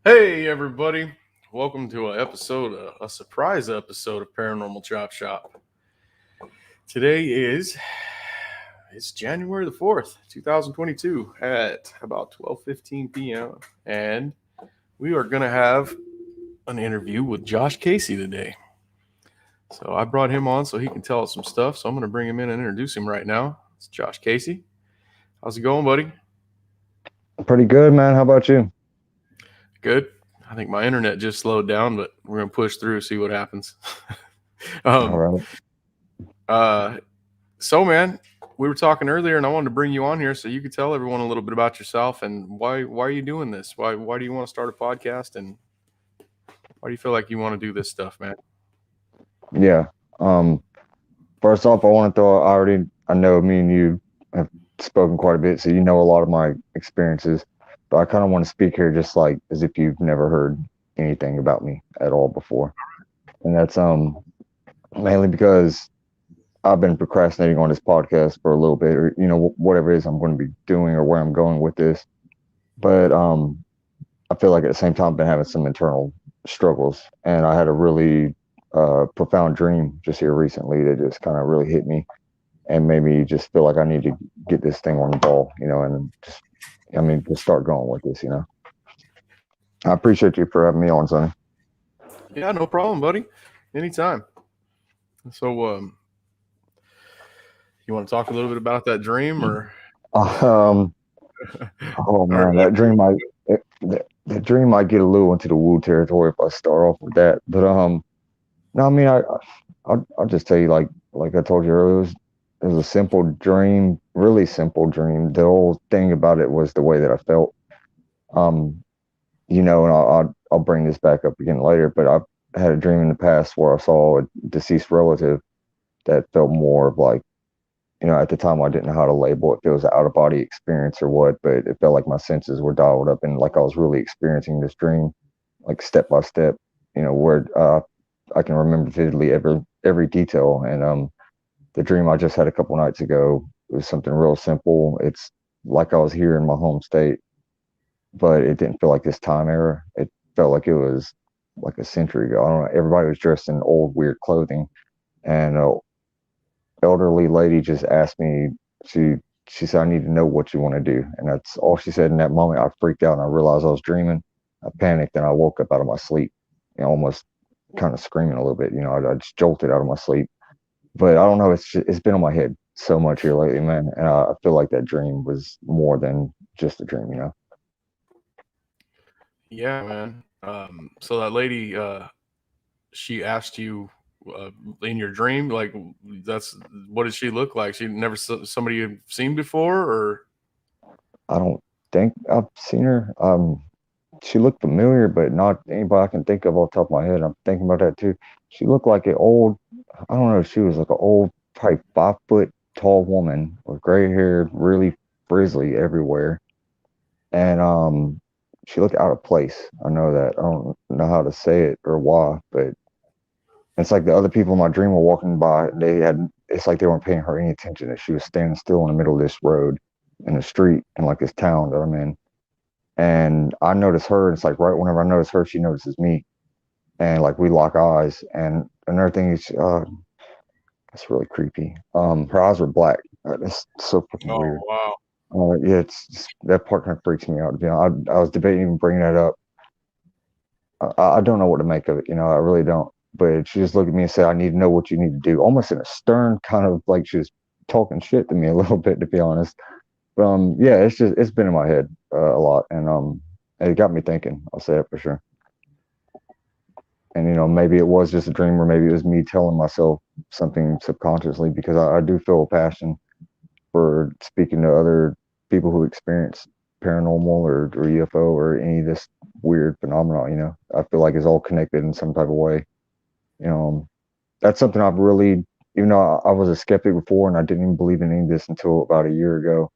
Hey everybody, welcome to a surprise episode of Paranormal Chop Shop. Today it's January the 4th, 2022 at about 12:15 p.m. and we are going to have an interview with Josh Casey today. So I brought him on so he can tell us some stuff. So I'm going to bring him in and introduce him right now. It's Josh Casey. How's it going, buddy? Pretty good, man. How about you? Good. I think my internet just slowed down, but we're going to push through, see what happens. All um, right. So, man, we were talking earlier, and I wanted to bring you on here so you could tell everyone a little bit about yourself and why are you doing this? Why do you want to start a podcast, and why do you feel like you want to do this stuff, man? Yeah. Um, First off, I want to throw. I know me and you have spoken quite a bit, so you know a lot of my experiences. But I kind of want to speak here just like as if you've never heard anything about me at all before, and that's mainly because I've been procrastinating on this podcast for a little bit, or whatever it is I'm going to be doing or where I'm going with this. But I feel like at the same time I've been having some internal struggles, and I had a really profound dream just here recently that just kind of really hit me and made me just feel like I need to get this thing on the ball, and just start going with this. I appreciate you for having me on, Sonny. Yeah, no problem, buddy. Anytime. So, you want to talk a little bit about that dream, or Um, oh or man, that dream might get a little into the woo territory if I start off with that. But no, I mean I'll just tell you like I told you earlier, it was a simple dream, really simple dream. The whole thing about it was the way that I felt. Um, and I'll bring this back up again later, but I've had a dream in the past where I saw a deceased relative that felt more of like, at the time I didn't know how to label it, if it was an out of body experience or what, but it felt like my senses were dialed up and like I was really experiencing this dream, like step by step, where I can remember vividly every detail. And the dream I just had a couple nights ago was something real simple. It's like I was here in my home state, but it didn't feel like this time era. It felt like it was like a century ago. I don't know. Everybody was dressed in old, weird clothing, and an elderly lady just asked me. She she said, "I need to know what you want to do," and that's all she said. In that moment, I freaked out and I realized I was dreaming. I panicked and I woke up out of my sleep, almost kind of screaming a little bit. I just jolted out of my sleep. But I don't know. It's been on my head so much here lately, man, and I feel like that dream was more than just a dream. yeah, man. So that lady, she asked you in your dream, like, that's what did she look like? She never somebody you've seen before, or I don't think I've seen her. She looked familiar, but not anybody I can think of off the top of my head. I'm thinking about that too. She looked like an old, I don't know, she was like an old, probably 5 foot tall woman with gray hair, really frizzly everywhere. And she looked out of place. I know that. I don't know how to say it or why, but it's like the other people in my dream were walking by. It's like they weren't paying her any attention. That she was standing still in the middle of this road in the street in like this town that I'm in. And I notice her. And it's like right whenever I notice her, she notices me, and like we lock eyes. And another thing is, it's really creepy. Her eyes were black. That's so fucking oh weird. wow, Yeah, that part kind of freaks me out. I was debating even bringing that up. I don't know what to make of it. I really don't. But she just looked at me and said, "I need to know what you need to do," almost in a stern kind of like she was talking shit to me a little bit, to be honest. Yeah, it's been in my head a lot, and it got me thinking. I'll say it for sure. And maybe it was just a dream, or maybe it was me telling myself something subconsciously, because I do feel a passion for speaking to other people who experience paranormal or UFO or any of this weird phenomenon. I feel like it's all connected in some type of way. You know, that's something I've really, even though I was a skeptic before and I didn't even believe in any of this until about a year ago,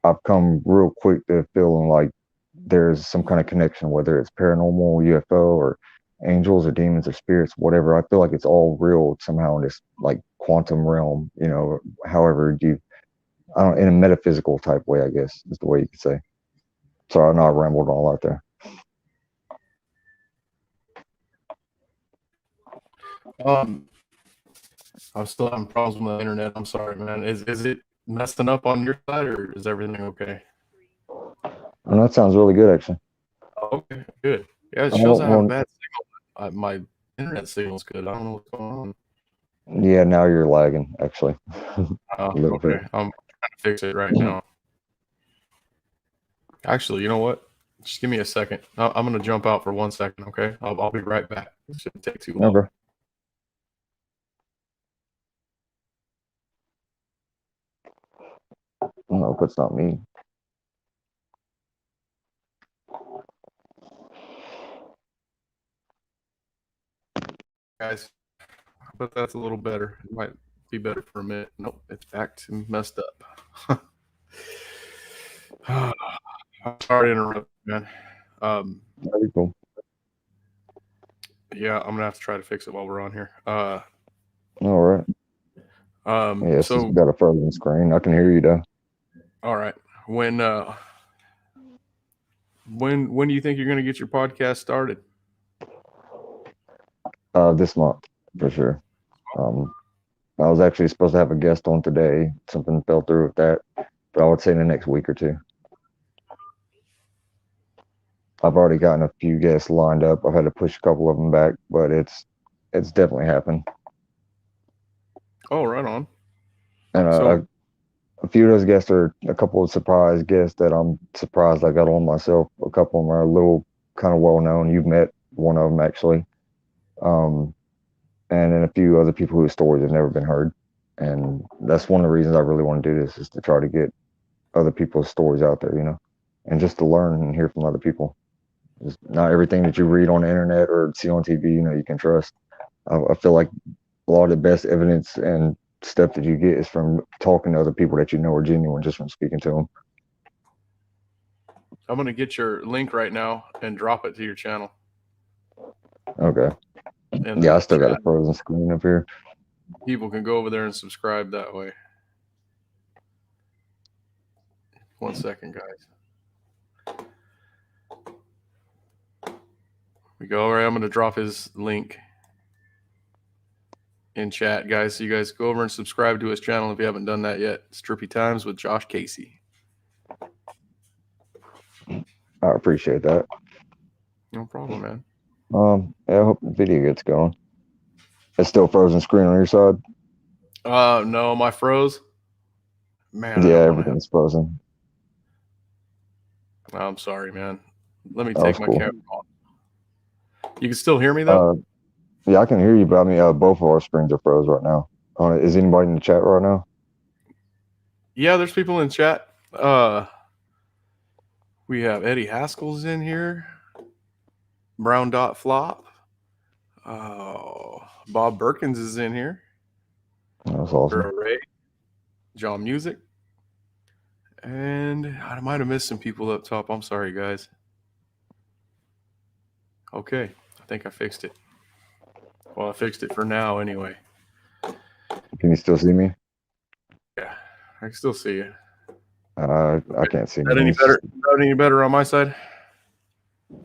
I've come real quick to feeling like there's some kind of connection, whether it's paranormal, UFO, or angels or demons or spirits, whatever. I feel like it's all real somehow in this like quantum realm, however you, I don't, in a metaphysical type way, I guess is the way you could say. Sorry, I know I rambled all out there. I'm still having problems with the internet. I'm sorry, man. Is it messing up on your side, or is everything okay? And that sounds really good, actually. Oh, okay, good. Yeah, it shows Oh, I have a well, bad signal. My internet signal's good. I don't know what's going on. yeah, now you're lagging, actually, a little Okay. bit. I'm trying to fix it right now. Actually, you know what? Just give me a second. I'm going to jump out for 1 second, okay? I'll be right back. It shouldn't take too long. Okay. I hope it's not me. Guys, but that's a little better. It might be better for a minute. Nope, it's back to messed up. I'm sorry to interrupt, man. Very cool. Yeah, I'm gonna have to try to fix it while we're on here. All right. Yeah, it's just So got a frozen screen. I can hear you though. all right, when when do you think you're gonna get your podcast started? This month for sure. Um, I was actually supposed to have a guest on today. Something fell through with that, but I would say in the next week or two. I've already gotten a few guests lined up. I've had to push a couple of them back, but it's definitely happened. Oh, right on. And So a few of those guests are a couple of surprise guests that I'm surprised I got on myself. A couple of them are a little kind of well known. You've met one of them actually, and then a few other people whose stories have never been heard. And that's one of the reasons I really want to do this is to try to get other people's stories out there, and just to learn and hear from other people. Just not everything that you read on the internet or see on TV, you can trust. I feel like a lot of the best evidence and stuff that you get is from talking to other people that you know are genuine, just from speaking to them. I'm gonna get your link right now and drop it to your channel Okay. in Yeah, I the still got a chat. frozen screen up here. People can go over there and subscribe that way. 1 second, guys. We go. All right, I'm gonna drop his link in chat, guys. So you guys go over and subscribe to his channel if you haven't done that yet. It's Trippy Times with Josh Casey. I appreciate that. No problem, man. Yeah, I hope the video gets going. It's still frozen screen on your side? No, my froze. Man, I Yeah, don't want to have. everything's frozen. I'm sorry, man. Let me That was take my cool. camera off. You can still hear me though? Yeah, I can hear you, but I mean, both of our screens are froze right now. Is anybody in the chat right now? Yeah, there's people in chat. We have Eddie Haskell's in here. Brown Dot Flop. Oh, Bob Perkins is in here. That's awesome. Ray, John Music. And I might have missed some people up top. I'm sorry, guys. Okay, I think I fixed it. Well, I fixed it for now anyway. Can you still see me? Yeah, I can still see you. I can't see Is that anything. any better? Is that any better on my side?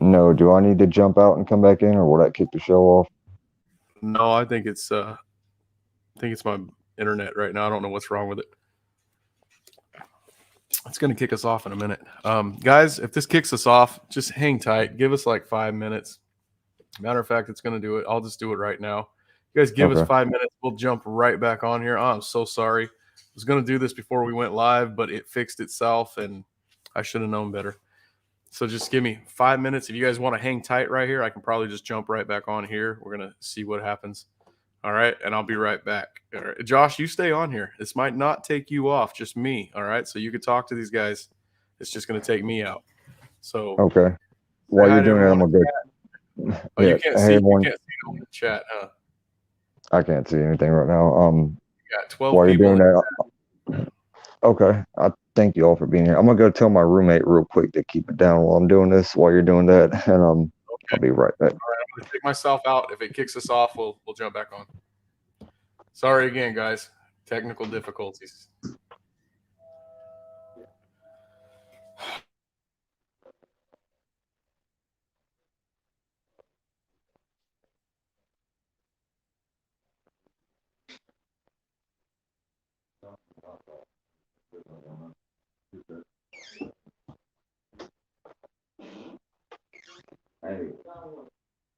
No, do I need to jump out and come back in, or will that kick the show off? No, I think it's my internet right now. I don't know what's wrong with it. It's going to kick us off in a minute. Guys, if this kicks us off, just hang tight. Give us like 5 minutes. Matter of fact, it's going to do it. I'll just do it right now. You guys give us Okay. 5 minutes. We'll jump right back on here. Oh, I'm so sorry. I was going to do this before we went live, but it fixed itself, and I should have known better. So just give me 5 minutes. If you guys want to hang tight right here, I can probably just jump right back on here. We're going to see what happens. All right. And I'll be right back. All right. Josh, you stay on here. This might not take you off, just me. All right. So you can talk to these guys. It's just going to take me out. So Okay. say While hi you're to doing that, I'm everyone. gonna go. Oh, Yeah. Hey, you everyone. can't see no chat, huh? I can't see anything right now. You got 12 While you're people. doing that, okay. I thank you all for being here. I'm gonna go tell my roommate real quick to keep it down while I'm doing this. While you're doing that, and I'll Okay. be right back. All right. I'm going to take myself out. If it kicks us off, we'll jump back on. Sorry again, guys. Technical difficulties. Hey,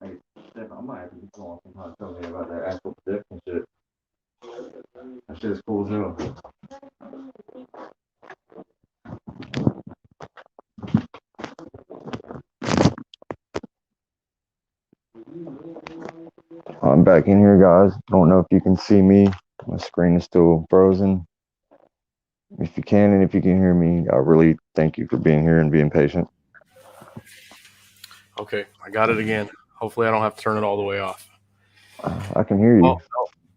hey, Steph, I might have to get on sometime. Tell me about that actual prediction shit. That shit is cool as hell. I'm back in here, guys. Don't know if you can see me. My screen is still frozen. If you can and if you can hear me, I really thank you for being here and being patient. Okay, I got it again. Hopefully, I don't have to turn it all the way off. I can hear you. Well,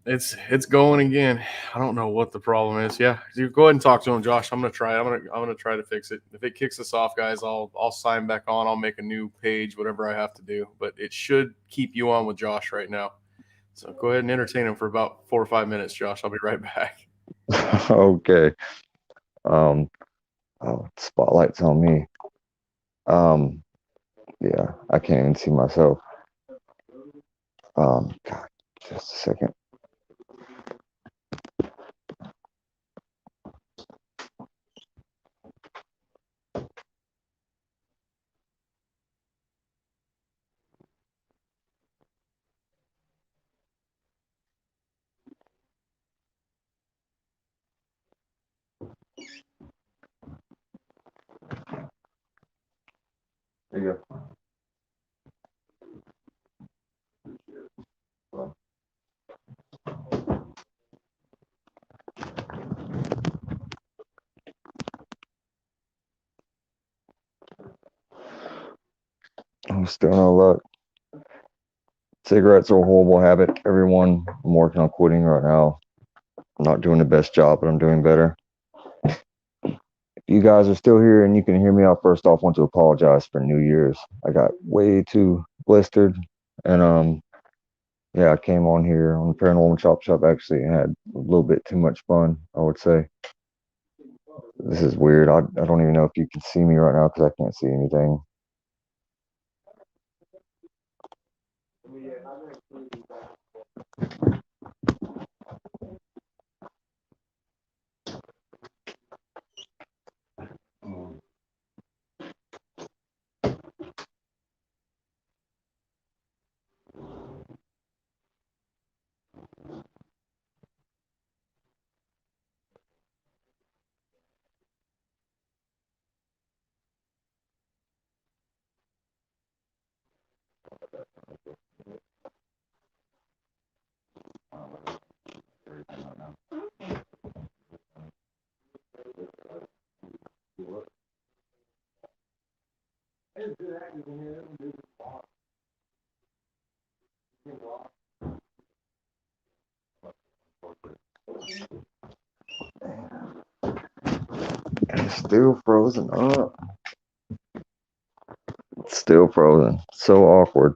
it's going again. I don't know what the problem is. Yeah, you go ahead and talk to him, Josh. I'm gonna try. I'm gonna try to fix it. If it kicks us off, guys, I'll sign back on. I'll make a new page, whatever I have to do. But it should keep you on with Josh right now. So go ahead and entertain him for about 4 or 5 minutes, Josh. I'll be right back. Okay. Oh, spotlight's on me. Yeah, I can't even see myself. God, just a second. There you go. I'm still no luck. Cigarettes are a horrible habit. Everyone, I'm working on quitting right now. I'm not doing the best job, but I'm doing better. If you guys are still here and you can hear me, I first off want to apologize for New Year's. I got way too blistered, and yeah, I came on here on the Paranormal Chop Shop actually and had a little bit too much fun, I would say. This is weird. I don't even know if you can see me right now because I can't see anything. It's still frozen up. It's still frozen. So awkward.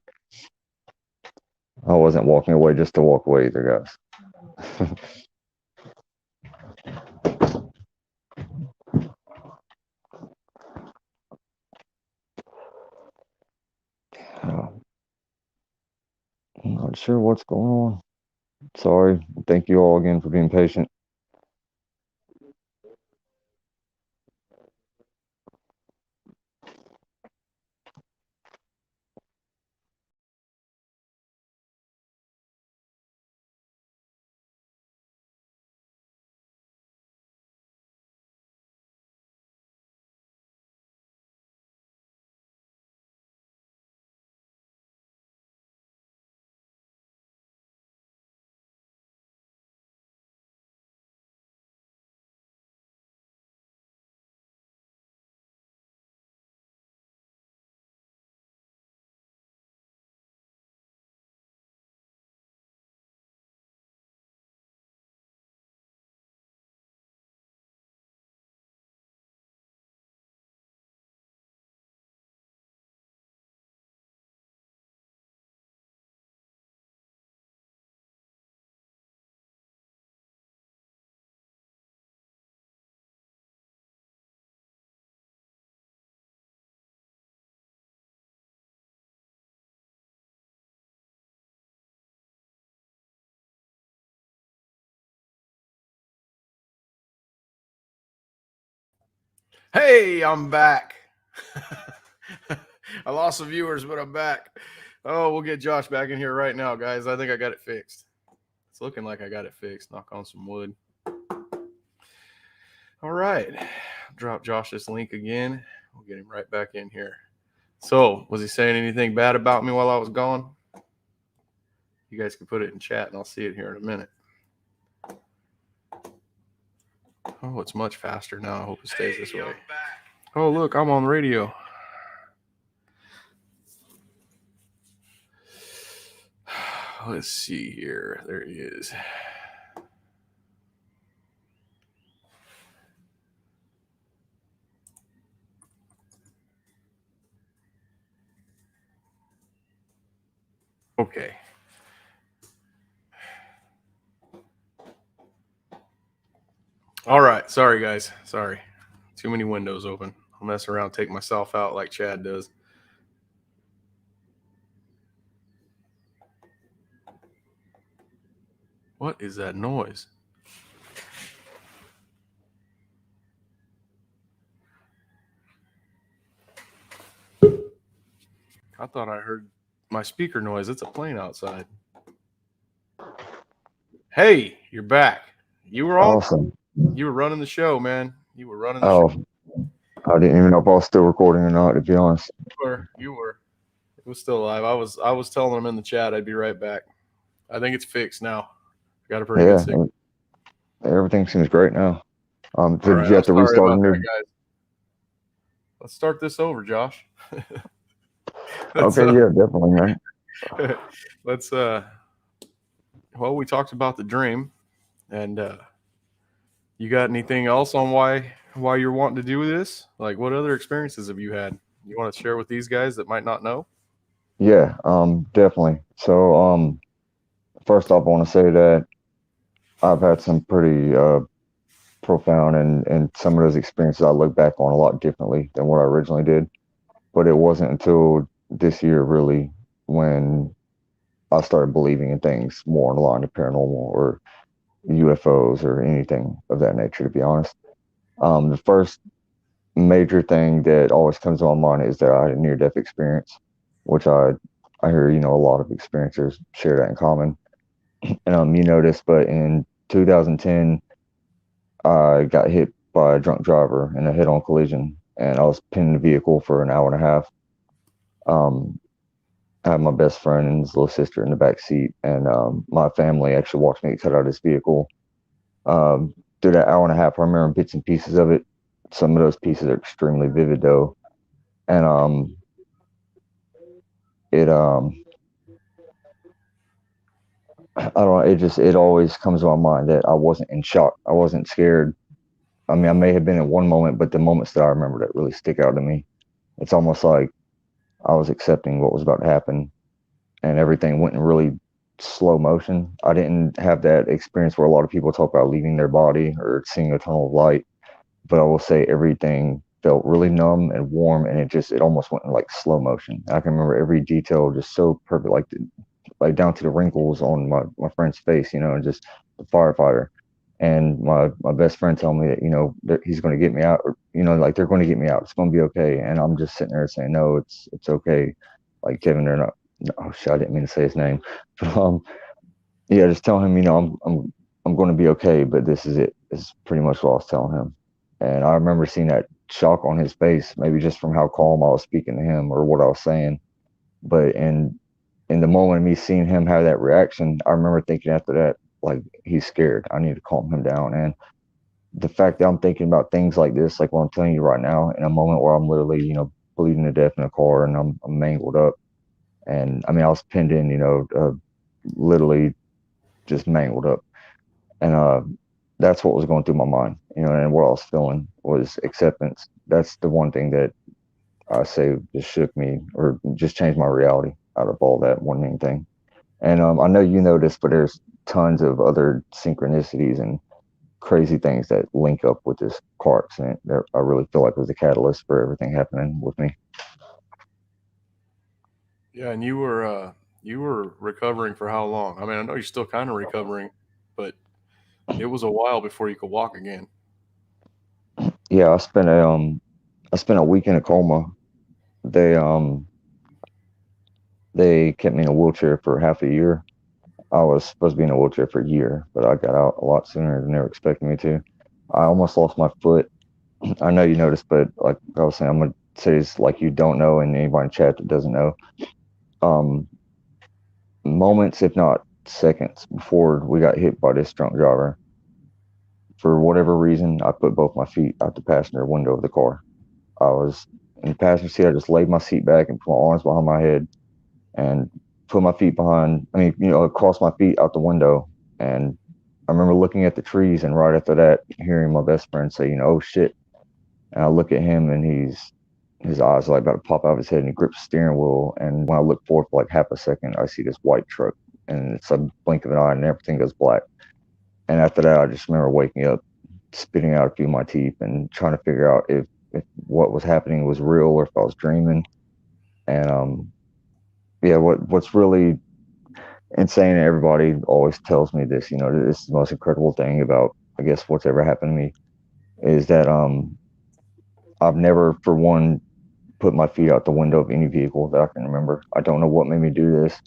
I wasn't walking away just to walk away either, guys. I'm not sure what's going on. Sorry. Thank you all again for being patient. Hey, I'm back. I lost some viewers, but I'm back. Oh, we'll get Josh back in here right now, guys. I think I got it fixed. It's looking like I got it fixed. Knock on some wood. All right. Drop Josh this link again. We'll get him right back in here. So, was he saying anything bad about me while I was gone? You guys can put it in chat and I'll see it here in a minute. Oh, it's much faster now. I hope it stays this way. Oh, look, I'm on the radio. Let's see here. There he is. Okay. All right. Sorry, guys. Sorry. Too many windows open. I'll mess around, take myself out like Chad does. What is that noise? I thought I heard my speaker noise. It's a plane outside. Hey, you're back. You were on. Awesome. You were running the show, man. You were running the Oh, show. I didn't even know if I was still recording or not, to be honest. You were. It was still alive. I was telling them in the chat I'd be right back. I think it's fixed now. Got a pretty good signal. Everything seems great now. Did All right, you have to restart that, guys. Let's start this over, Josh. Okay, yeah, definitely, man. Let's well, we talked about the dream, and you got anything else on why you're wanting to do this? Like, what other experiences have you had? You want to share with these guys that might not know? Yeah, definitely. So, first off, I want to say that I've had some pretty profound and some of those experiences I look back on a lot differently than what I originally did. But it wasn't until this year, really, when I started believing in things more on the line of paranormal or UFOs or anything of that nature, to be honest. The first major thing that always comes to my mind is that I had a near-death experience, which I hear, a lot of experiencers share that in common. And you know this, but in 2010, I got hit by a drunk driver in a head-on collision, and I was pinned in the vehicle for an hour and a half. I had my best friend and his little sister in the back seat, and my family actually watched me get cut out of this vehicle. Through that hour and a half, I remember bits and pieces of it. Some of those pieces are extremely vivid, though, and it I don't know, it always comes to my mind that I wasn't in shock. I wasn't scared. I mean, I may have been in one moment, but the moments that I remember that really stick out to me, it's almost like I was accepting what was about to happen, and everything went in really slow motion. I didn't have that experience where a lot of people talk about leaving their body or seeing a tunnel of light, but I will say everything felt really numb and warm, and it almost went in like slow motion. I can remember every detail just so perfect, like down to the wrinkles on my friend's face, and just the firefighter. And my best friend told me that, that he's going to get me out, or, like they're going to get me out. It's going to be okay. And I'm just sitting there saying, no, it's okay. Like Kevin, they're not. Oh shit, I didn't mean to say his name, but yeah, just tell him, I'm going to be okay. But this is it. Is pretty much what I was telling him. And I remember seeing that shock on his face, maybe just from how calm I was speaking to him or what I was saying. But in the moment of me seeing him have that reaction, I remember thinking after that, like, he's scared. I need to calm him down. And the fact that I'm thinking about things like this, like what I'm telling you right now, in a moment where I'm literally, bleeding to death in a car and I'm mangled up. And I mean, I was pinned in, literally just mangled up. And that's what was going through my mind, and what I was feeling was acceptance. That's the one thing that I say just shook me or just changed my reality out of all that one main thing. And I know you know this, but there's tons of other synchronicities and crazy things that link up with this car accident that I really feel like was the catalyst for everything happening with me. Yeah, and you were recovering for how long? I mean, I know you're still kind of recovering, but it was a while before you could walk again. Yeah, I spent a week in a coma. They um they kept me in a wheelchair for half a year. I was supposed to be in a wheelchair for a year, but I got out a lot sooner than they were expecting me to. I almost lost my foot. I know you noticed, but like I was saying, I'm gonna say it's like you don't know, and anybody in chat that doesn't know. Um, Moments, if not seconds, before we got hit by this drunk driver, for whatever reason, I put both my feet out the passenger window of the car. I was in the passenger seat. I just laid my seat back and put my arms behind my head and put my feet behind. I mean, across my feet out the window. And I remember looking at the trees, and right after that, hearing my best friend say, "Oh shit." And I look at him, and his eyes are like about to pop out of his head, and he grips the steering wheel. And when I look forward for like half a second, I see this white truck, and it's a blink of an eye, and everything goes black. And after that, I just remember waking up, spitting out a few of my teeth, and trying to figure out if what was happening was real or if I was dreaming. And yeah, what's really insane, and everybody always tells me this, this is the most incredible thing about, I guess, what's ever happened to me, is that I've never, for one, put my feet out the window of any vehicle that I can remember. I don't know what made me do this,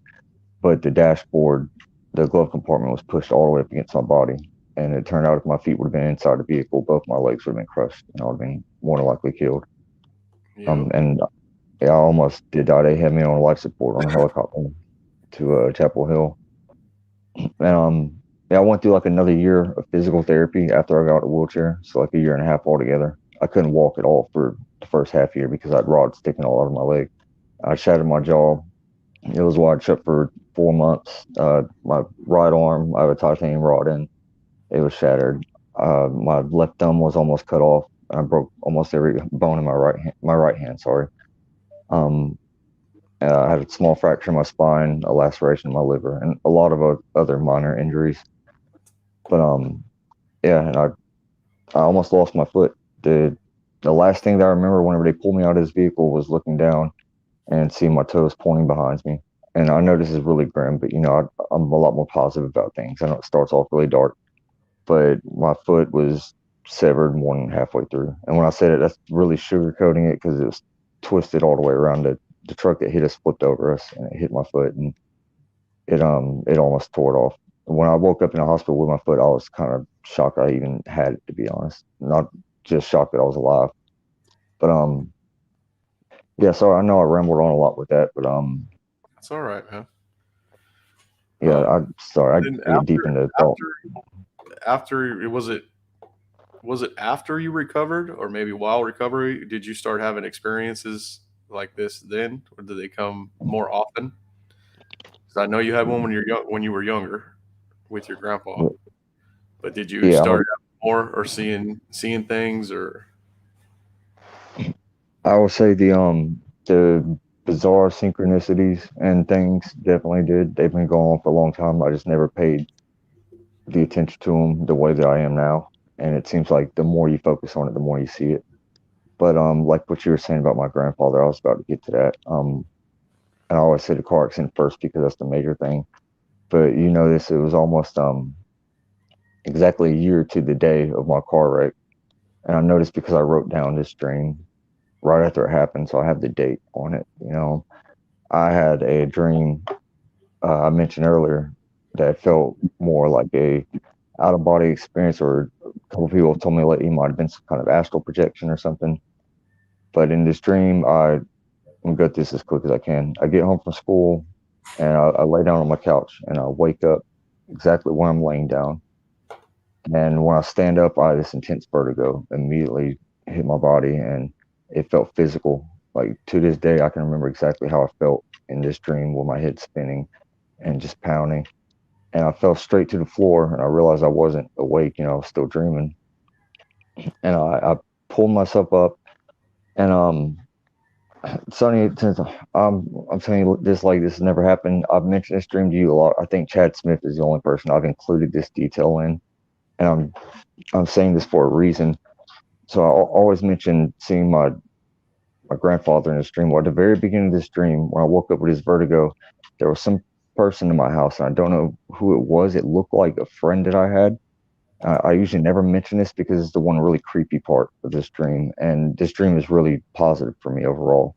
but the dashboard, the glove compartment was pushed all the way up against my body. And it turned out if my feet would have been inside the vehicle, both my legs would have been crushed and I would have been more than likely killed. Yep. And yeah, I almost did die. They had me on life support on a helicopter to Chapel Hill. And yeah, I went through like another year of physical therapy after I got out of the wheelchair. So like a year and a half altogether. I couldn't walk at all for the first half year because I had rods sticking all out of my leg. I shattered my jaw. It was wide shut for 4 months. My right arm, I have a titanium rod in. It was shattered. My left thumb was almost cut off. I broke almost every bone in my right hand. My right hand, sorry. Um, I had a small fracture in my spine, a laceration in my liver, and a lot of other minor injuries. But yeah, and I almost lost my foot. The last thing that I remember whenever they pulled me out of this vehicle was looking down and seeing my toes pointing behind me. And I know this is really grim, but I'm a lot more positive about things. I know it starts off really dark, but my foot was severed more than halfway through. And when I said it, that's really sugarcoating it because it was twisted all the way around. The truck that hit us flipped over us and it hit my foot, and it almost tore it off. When I woke up in the hospital with my foot, I was kind of shocked I even had it, to be honest. Not just shocked that I was alive, but yeah. So I know I rambled on a lot with that, but That's all right, man. yeah. Um, I sorry, then I get deep into thought. after was it after you recovered, or maybe while recovery, did you start having experiences like this then, or did they come more often? Because I know you had one when you were younger with your grandpa, but did you Yeah, start having more or seeing things or? I would say the bizarre synchronicities and things definitely did. They've been going on for a long time. I just never paid the attention to them the way that I am now. And it seems like the more you focus on it, the more you see it. But like what you were saying about my grandfather, I was about to get to that. And I always say the car accident first because that's the major thing. But this, it was almost exactly a year to the day of my car wreck. And I noticed because I wrote down this dream right after it happened, so I have the date on it. I had a dream I mentioned earlier that felt more like a out of body experience, or a couple people told me like it might have been some kind of astral projection or something. But in this dream, I'm gonna go through this as quick as I can. I get home from school and I lay down on my couch and I wake up exactly where I'm laying down. And when I stand up, I had this intense vertigo immediately hit my body, and it felt physical. Like to this day, I can remember exactly how I felt in this dream with my head spinning and just pounding. And I fell straight to the floor, and I realized I wasn't awake. I was still dreaming. And I pulled myself up, and Sonny, since I'm telling you this like this has never happened. I've mentioned this dream to you a lot. I think Chad Smith is the only person I've included this detail in, and I'm saying this for a reason. So I always mention seeing my grandfather in this dream. Well, at the very beginning of this dream, when I woke up with this vertigo, there was some person in my house, and I don't know who it was. It looked like a friend that I had, I usually never mention this because it's the one really creepy part of this dream, and this dream is really positive for me overall.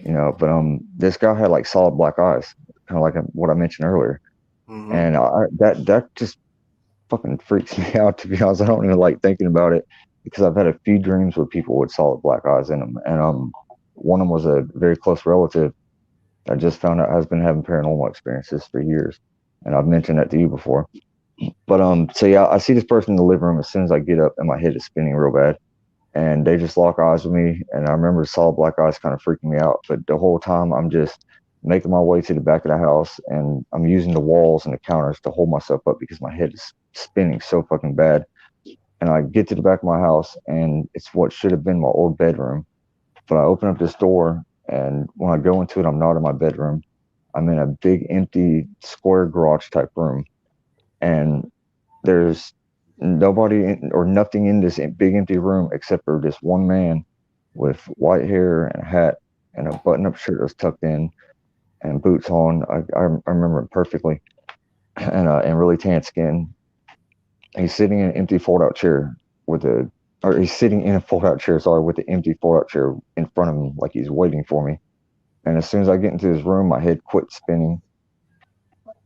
But this guy had like solid black eyes, kind of like what I mentioned earlier, Mm-hmm. and that just fucking freaks me out, to be honest. I don't even like thinking about it because I've had a few dreams with people with solid black eyes in them, and one of them was a very close relative. I just found out has been having paranormal experiences for years, and I've mentioned that to you before. But so yeah, I see this person in the living room as soon as I get up, and my head is spinning real bad, and they just lock eyes with me, and I remember the solid black eyes kind of freaking me out. But the whole time, I'm just making my way to the back of the house, and I'm using the walls and the counters to hold myself up because my head is spinning so fucking bad. And I get to the back of my house, and it's what should have been my old bedroom. But I open up this door, and when I go into it, I'm not in my bedroom. I'm in a big empty square garage type room, and there's nobody or nothing in this big empty room except for this one man with white hair and a hat and a button-up shirt that's tucked in and boots on. I remember it perfectly, and really tan skin. He's sitting in an empty fold-out chair with a, or he's sitting in a fold-out chair, sorry, with the empty fold-out chair in front of him, like he's waiting for me. And as soon as I get into his room, my head quit spinning,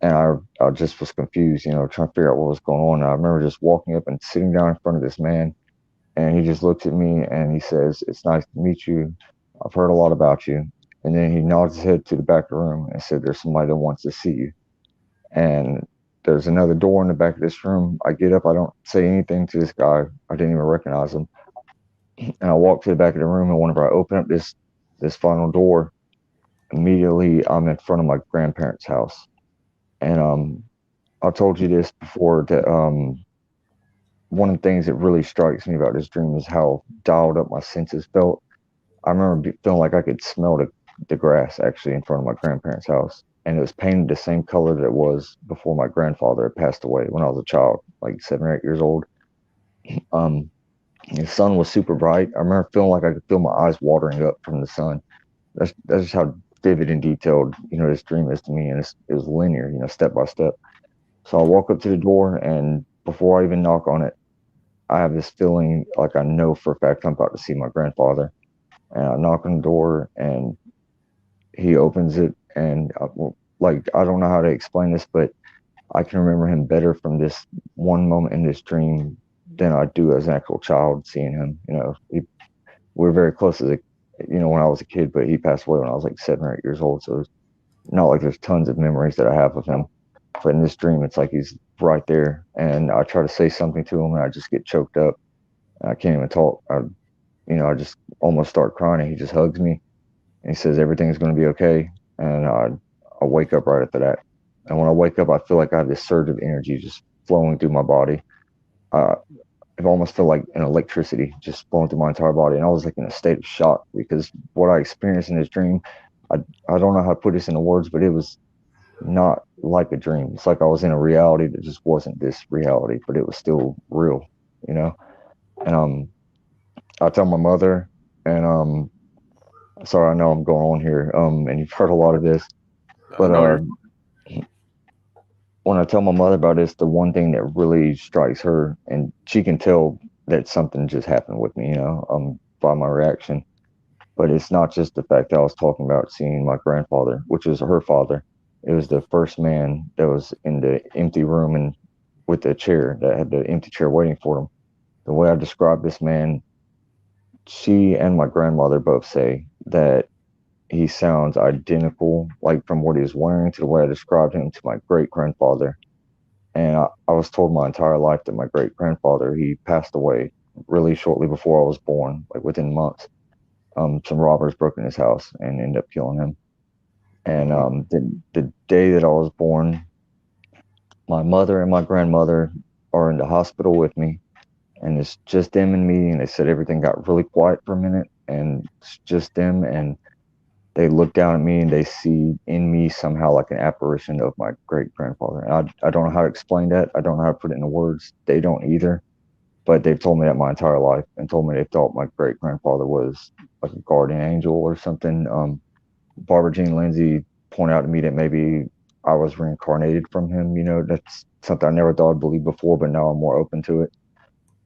and I just was confused, trying to figure out what was going on. And I remember just walking up and sitting down in front of this man, and he just looks at me and he says, "It's nice to meet you. I've heard a lot about you." And then he nods his head to the back of the room and said, "There's somebody that wants to see you." And there's another door in the back of this room. I get up, I don't say anything to this guy. I didn't even recognize him. And I walk to the back of the room, and whenever I open up this final door, immediately I'm in front of my grandparents' house. And I told you this before that one of the things that really strikes me about this dream is how dialed up my senses felt. I remember feeling like I could smell the grass actually in front of my grandparents' house, and it was painted the same color that it was before my grandfather had passed away when I was a child, like 7 or 8 years old. Um, the sun was super bright. I remember feeling like I could feel my eyes watering up from the sun. That's just how vivid and detailed this dream is to me, and it was linear, step by step. So I walk up to the door, and before I even knock on it, I have this feeling like I know for a fact I'm about to see my grandfather. And I knock on the door, and he opens it, and well, like I don't know how to explain this, but I can remember him better from this one moment in this dream than I do as an actual child seeing him. We were very close as when I was a kid, but he passed away when I was like 7 or 8 years old. So it's not like there's tons of memories that I have of him. But in this dream, it's like he's right there, and I try to say something to him, and I just get choked up. I can't even talk. I just almost start crying, and he just hugs me, and he says everything's going to be okay. And I wake up right after that. And when I wake up, I feel like I have this surge of energy just flowing through my body. Uh, it almost felt like an electricity just flowing through my entire body, and I was like in a state of shock because what I experienced in this dream, I I don't know how to put this into words, but it was not like a dream. It's like I was in a reality that just wasn't this reality, but it was still real, you know. And I tell my mother, and sorry, I know I'm going on here, and you've heard a lot of this, but No, you're. when I tell my mother about this, the one thing that really strikes her, and she can tell that something just happened with me, by my reaction. But it's not just the fact that I was talking about seeing my grandfather, which was her father. It was the first man that was in the empty room and with the chair that had the empty chair waiting for him. The way I describe this man, she and my grandmother both say that he sounds identical, like from what he was wearing to the way I described him to my great grandfather. And I was told my entire life that my great grandfather, he passed away really shortly before I was born, like within months. Some robbers broke in his house and ended up killing him. And Mm-hmm. the day that I was born, my mother and my grandmother are in the hospital with me, and it's just them and me. And they said everything got really quiet for a minute, and it's just them. And they look down at me and they see in me somehow like an apparition of my great grandfather. And I don't know how to explain that. I don't know how to put it into words. They don't either. But they've told me that my entire life and told me they thought my great grandfather was like a guardian angel or something. Barbara Jean Lindsay pointed out to me that maybe I was reincarnated from him. That's something I never thought I'd believe before, but now I'm more open to it.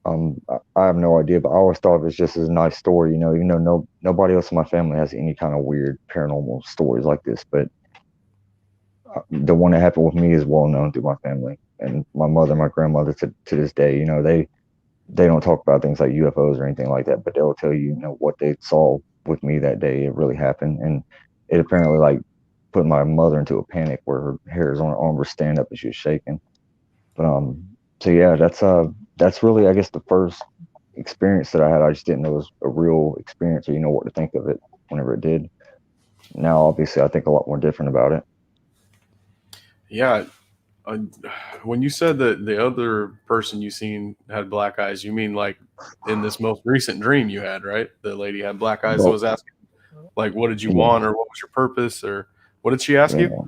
I have no idea, but I always thought it was just as a nice story, even though nobody else in my family has any kind of weird paranormal stories like this. But the one that happened with me is well known through my family and my mother, my grandmother to this day. They don't talk about things like UFOs or anything like that, but they'll tell you, what they saw with me that day. It really happened, and it apparently like put my mother into a panic where her hairs on her arm were standing up and she was shaking. But so yeah, that's really I guess the first experience that I had. I just didn't know it was a real experience or what to think of it whenever it did. Now, obviously, I think a lot more different about it. Yeah. Uh, when you said that the other person you seen had black eyes, you mean like in this most recent dream you had, right? The lady had black eyes that Well, was asking, like, what did you yeah, want or what was your purpose or what did she ask you? yeah.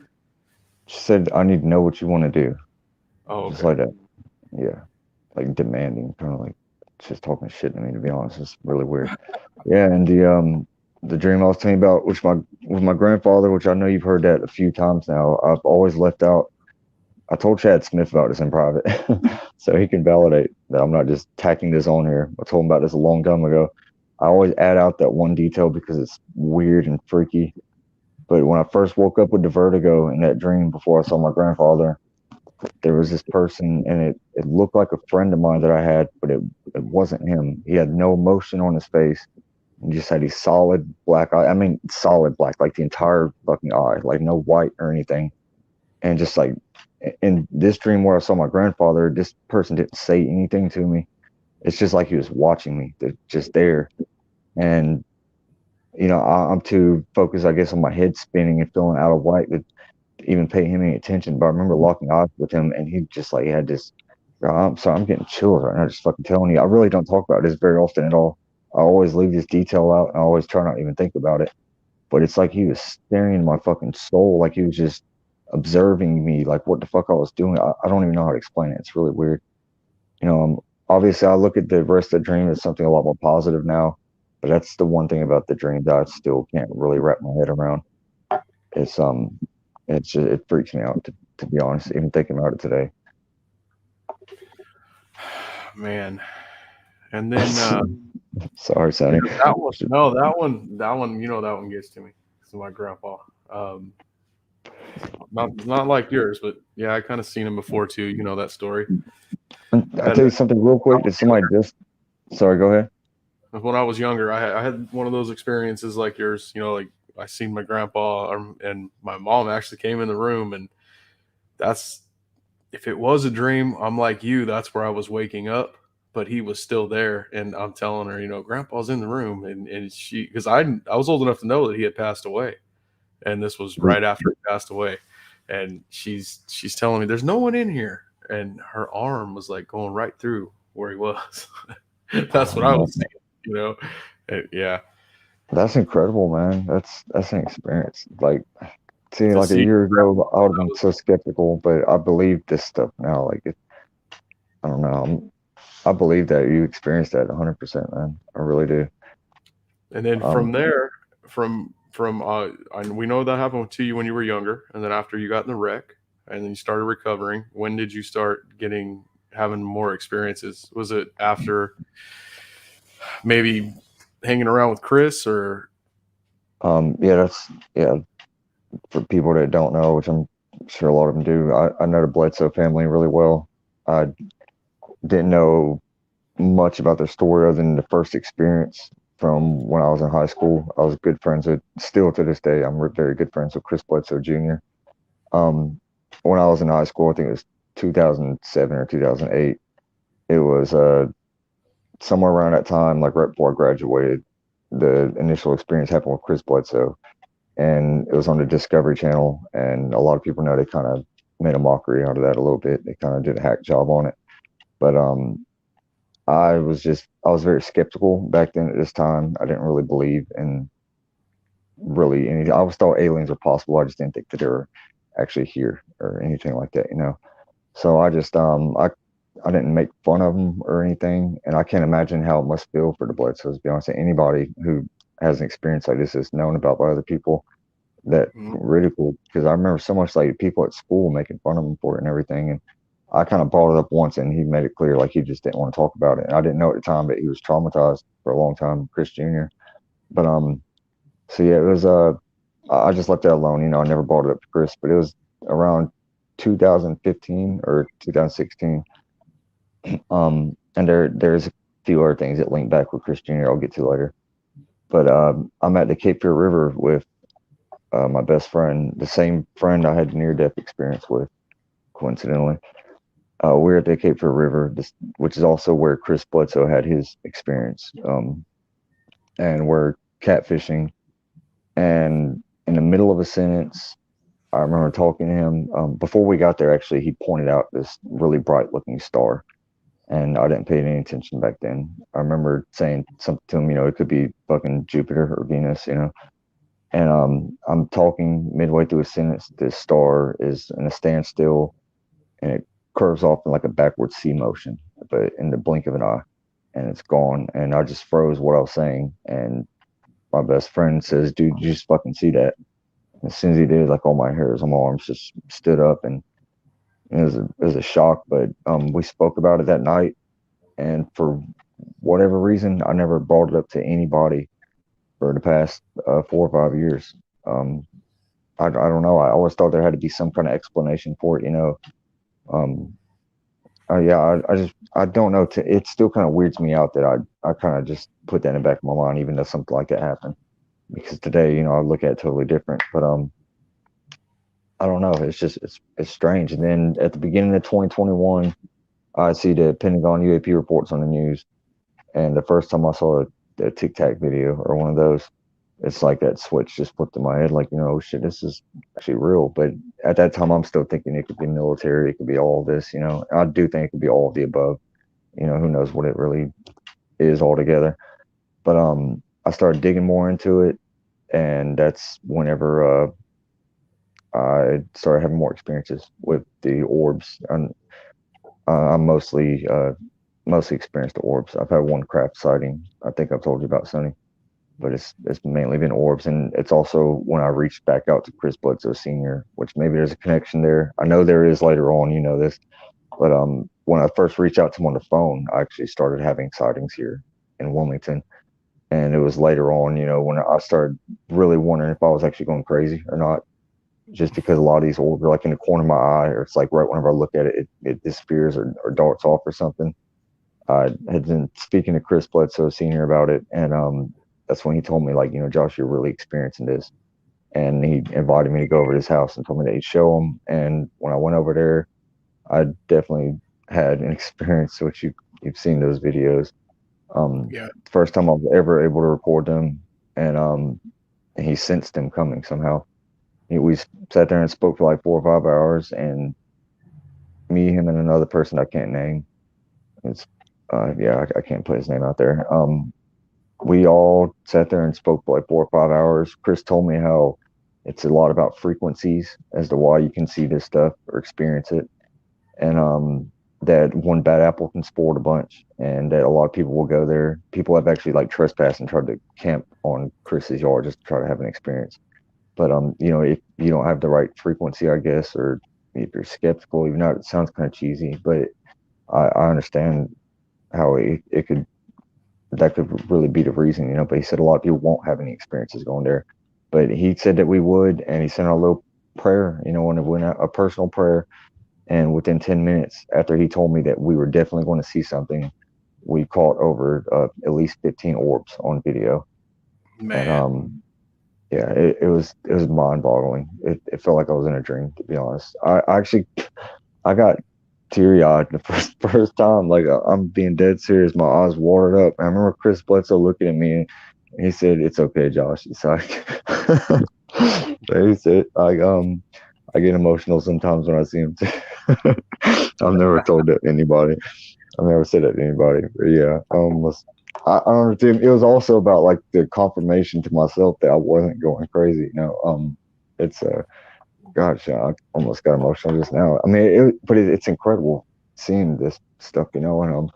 She said, "I need to know what you want to do," Oh, just okay. like that. Yeah, like demanding, kind of like just talking shit to me. To be honest, it's really weird. Yeah, and the dream I was telling you about, which my with my grandfather, which I know you've heard that a few times now. I've always left out. I told Chad Smith about this in private, so he can validate that I'm not just tacking this on here. I told him about this a long time ago. I always add out that one detail because it's weird and freaky. But when I first woke up with the vertigo in that dream before I saw my grandfather, there was this person, and it looked like a friend of mine that I had, but it wasn't him. He had no emotion on his face. He just had these solid black eye. I mean, solid black, like the entire fucking eye, like no white or anything. And just like in this dream where I saw my grandfather, this person didn't say anything to me. It's just like he was watching me, just there. And I'm too focused, I guess, on my head spinning and feeling out of whack to even pay him any attention. But I remember locking eyes with him, and he just like he had this. I'm sorry, I'm getting chills right now. Just fucking telling you, I really don't talk about this very often at all. I always leave this detail out, and I always try not to even think about it. But it's like he was staring in my fucking soul, like he was just observing me, like what the fuck I was doing. I don't even know how to explain it. It's really weird. Obviously, I look at the rest of the dream as something a lot more positive now. But that's the one thing about the dream that I still can't really wrap my head around. It's it freaks me out to be honest, even thinking about it today. Man. And then Sorry, Sonny. that one, no, that one, that one gets to me. It's my grandpa. Um, not like yours, but yeah, I kind of seen him before too. You know that story. I And tell you something real quick. Did somebody just? Sorry, go ahead. when I was younger, I had one of those experiences like yours. Like I seen my grandpa, and my mom actually came in the room, and that's if it was a dream, I'm like you. That's where I was waking up, but he was still there, and I'm telling her, Grandpa's in the room, and she because I was old enough to know that he had passed away, and this was right after he passed away, and she's telling me there's no one in here, and her arm was like going right through where he was. That's Oh, what I man. was seeing, you know. Yeah, That's incredible, man. That's an experience. Like, see, to like a see year grandpa, ago, I would have I been was, so skeptical, but I believe this stuff now. Like, I don't know. I believe that you experienced that 100%, man. I really do. and then from Um, there, from and we know that happened to you when you were younger, and then after you got in the wreck, and then you started recovering. When did you start having more experiences? Was it after maybe hanging around with Chris or? yeah, yeah. For people that don't know, which I'm sure a lot of them do, I know the Bledsoe family really well. I didn't know much about their story other than the first experience from when I was in high school. I was good friends with, still to this day, I'm very good friends with Chris Bledsoe Jr. Um, when I was in high school, I think it was 2007 or 2008. It was somewhere around that time, like right before I graduated. The initial experience happened with Chris Bledsoe, and it was on the Discovery Channel. And a lot of people know they kind of made a mockery out of that a little bit. They kind of did a hack job on it. But I was very skeptical back then at this time. I didn't really believe in really anything. I always thought aliens were possible. I just didn't think that they were actually here or anything like that. So I didn't make fun of them or anything, and I can't imagine how it must feel for the Bledsoes. To be honest, anybody who has an experience like this is known about by other people that Mhm. ridicule, because I remember so much like people at school making fun of them for it and everything, and I kind of brought it up once, and he made it clear like he just didn't want to talk about it. And I didn't know at the time that he was traumatized for a long time, Chris Jr. But so yeah, it was I just left that alone. You know, I never brought it up to Chris, but it was around 2015 or 2016. And there's a few other things that link back with Chris Jr. I'll get to later. But I'm at the Cape Fear River with my best friend, the same friend I had near death experience with, coincidentally. We're at the Cape Fear River, which is also where Chris Bledsoe had his experience. And we're catfishing. And in the middle of a sentence, I remember talking to him. Before we got there, actually, he pointed out this really bright looking star. And I didn't pay any attention back then. I remember saying something to him, you know, it could be fucking Jupiter or Venus, you know. And I'm talking midway through a sentence. This star is in a standstill, and it curves off in like a backward C motion, but in the blink of an eye, and it's gone. And I just froze what I was saying. And my best friend says, "Dude, you just fucking see that?" And as soon as he did, like all my hairs on my arms just stood up, and it was a shock. But we spoke about it that night, and for whatever reason, I never brought it up to anybody for the past 4 or 5 years. Um, I don't know. I always thought there had to be some kind of explanation for it, you know. Um, yeah, I don't know. It still kind of weirds me out that I kind of just put that in the back of my mind, even though something like that happened. Because today, you know, I look at it totally different. But I don't know. It's just it's strange. And then at the beginning of 2021, I see the Pentagon UAP reports on the news, and the first time I saw a Tic Tac video or one of those, it's like that switch just flipped in my head. Like, you know, oh, shit, this is actually real. But at that time, I'm still thinking it could be military, it could be all this. You know, I do think it could be all of the above. You know, who knows what it really is altogether. But I started digging more into it, and that's whenever I started having more experiences with the orbs. And I'm mostly experienced the orbs. I've had one craft sighting. I think I've told you about Sonny, but it's mainly been orbs, and it's also when I reached back out to Chris Bledsoe Sr., which maybe there's a connection there. I know there is later on, you know this, but when I first reached out to him on the phone, I actually started having sightings here in Wilmington, and it was later on, you know, when I started really wondering if I was actually going crazy or not, just because a lot of these orbs are like in the corner of my eye, or it's like right whenever I look at it, it disappears or darts off or something. I had been speaking to Chris Bledsoe Sr. about it, and that's when he told me, like, you know, Josh, you're really experiencing this. And he invited me to go over to his house and told me that he'd show him. And when I went over there, I definitely had an experience, which you've seen those videos. Yeah. First time I was ever able to record them, and he sensed them coming somehow. We sat there and spoke for like 4 or 5 hours, and me, him, and another person I can't name. It's yeah, I can't put his name out there. We all sat there and spoke for like 4 or 5 hours. Chris told me how it's a lot about frequencies as to why you can see this stuff or experience it, and that one bad apple can spoil a bunch, and that a lot of people will go there. People have actually like trespassed and tried to camp on Chris's yard just to try to have an experience. But you know, if you don't have the right frequency, I guess, or if you're skeptical, even though it sounds kind of cheesy, but I understand how it could that could really be the reason, you know. But he said a lot of people won't have any experiences going there, but he said that we would, and he sent out a little prayer, you know, when it went out, a personal prayer. And within 10 minutes after he told me that we were definitely going to see something, we caught over at least 15 orbs on video. And Man. yeah, it was mind boggling. It felt like I was in a dream, to be honest. I actually I got teary eyed the first time. Like I'm being dead serious. My eyes watered up. I remember Chris Bledsoe looking at me, and he said, "It's okay, Josh." It's like he said, like I get emotional sometimes when I see him. I've never told that to anybody. I've never said that to anybody. But yeah, I don't know. Tim, it was also about like the confirmation to myself that I wasn't going crazy. You know, it's gosh, I almost got emotional just now. I mean, but it's incredible seeing this stuff, you know. And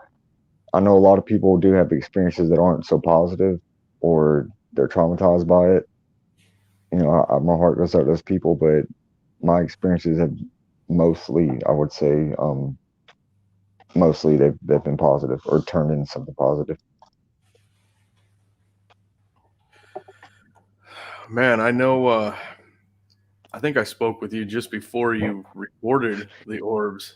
I know a lot of people do have experiences that aren't so positive, or they're traumatized by it. You know, my heart goes out to those people, but my experiences have mostly, I would say, mostly they've been positive or turned into something positive. Man, I know. I think I spoke with you just before you recorded the orbs.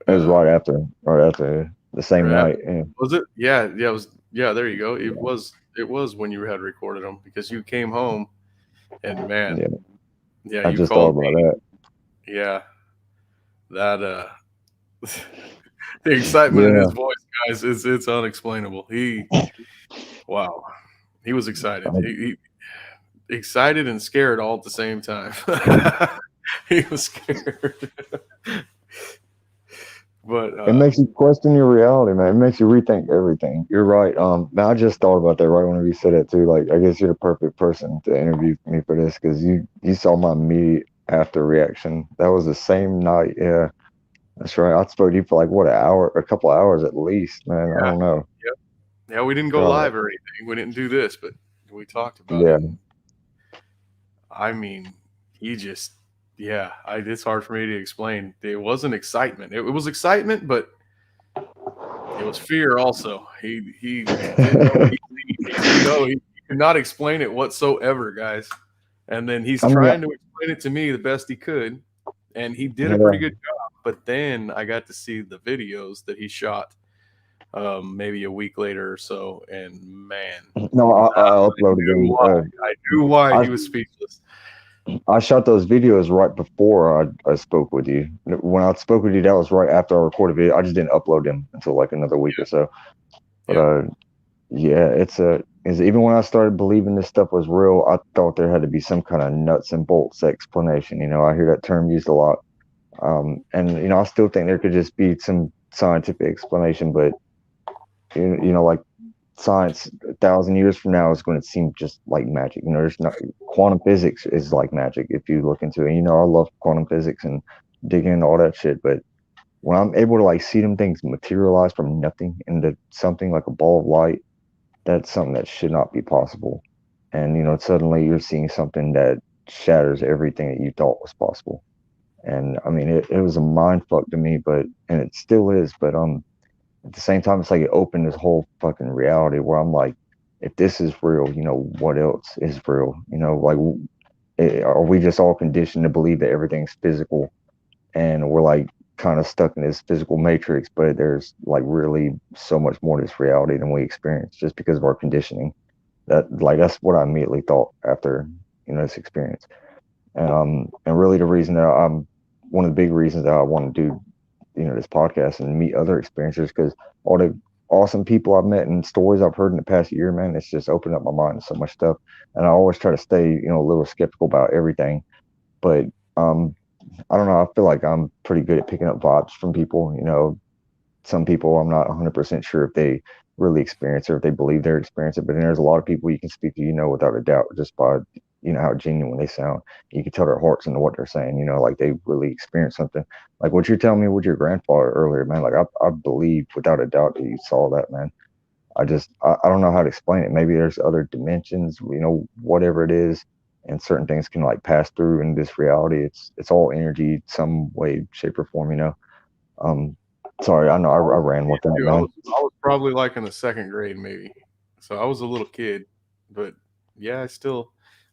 It was Um, right after the same right night. after, Yeah, was it? Yeah, yeah, it was. Yeah, there you go. It yeah, was. It was when you had recorded them because you came home and man, yeah. yeah, I you just thought called about me. that. Yeah, that the excitement in Yeah, his voice, guys, it's unexplainable. Wow, he was excited. I, He excited and scared all at the same time. He was scared, but it makes you question your reality, man. It makes you rethink everything. You're right. Man, I just thought about that right whenever you said it too. Like, I guess you're the perfect person to interview me for this because you saw my immediate after reaction. That was the same night. Yeah, that's right. I spoke to you for like what, an hour, a couple hours at least, man. I yeah, don't know. yep, yeah. We didn't go God, live or anything. We didn't do this, but we talked about it. yeah. And I mean, he just, yeah. It's hard for me to explain. It wasn't excitement. It was excitement, but it was fear also. He didn't know what he didn't know. He could not explain it whatsoever, guys. And then he's I mean, trying to explain it to me the best he could, and he did a yeah. pretty good job. But then I got to see the videos that he shot maybe a week later or so, and man, No, I uploaded knew them. why. I knew why I he was speechless. I shot those videos right before I spoke with you. When I spoke with you, that was right after I recorded video. I just didn't upload them until like another week or so. But Yep. yeah, is even when I started believing this stuff was real, I thought there had to be some kind of nuts and bolts explanation. I hear that term used a lot. And I still think there could just be some scientific explanation, but like science 1,000 years from now is going to seem just like magic. There's not quantum physics is like magic if you look into it. I love quantum physics and digging into all that shit. But when I'm able to like see them things materialize from nothing into something like a ball of light, that's something that should not be possible. And suddenly you're seeing something that shatters everything that you thought was possible. And I mean, it was a mind fuck to me, and it still is. But at the same time, it's like it opened this whole fucking reality where I'm like, if this is real, what else is real? Like, are we just all conditioned to believe that everything's physical and we're like kind of stuck in this physical matrix, but there's like really so much more to this reality than we experience just because of our conditioning. That's what I immediately thought after, this experience. And really the reason that I'm one of the big reasons that I want to do this podcast and meet other experiencers because all the awesome people I've met and stories I've heard in the past year, man, it's just opened up my mind to so much stuff. And I always try to stay, a little skeptical about everything. But um, I don't know. I feel like I'm pretty good at picking up vibes from people. Some people I'm not 100% sure if they really experience or if they believe they're experiencing it. But then there's a lot of people you can speak to, without a doubt, just by how genuine they sound. You can tell their hearts into what they're saying. Like they really experience something. Like what you're telling me with your grandfather earlier, man. Like I believe without a doubt that you saw that, man. I don't know how to explain it. Maybe there's other dimensions, whatever it is, and certain things can like pass through in this reality. It's all energy, some way, shape, or form. Um, sorry, I know I ran with that, Dude, man. I was probably like in the second grade, maybe. So I was a little kid, but yeah, I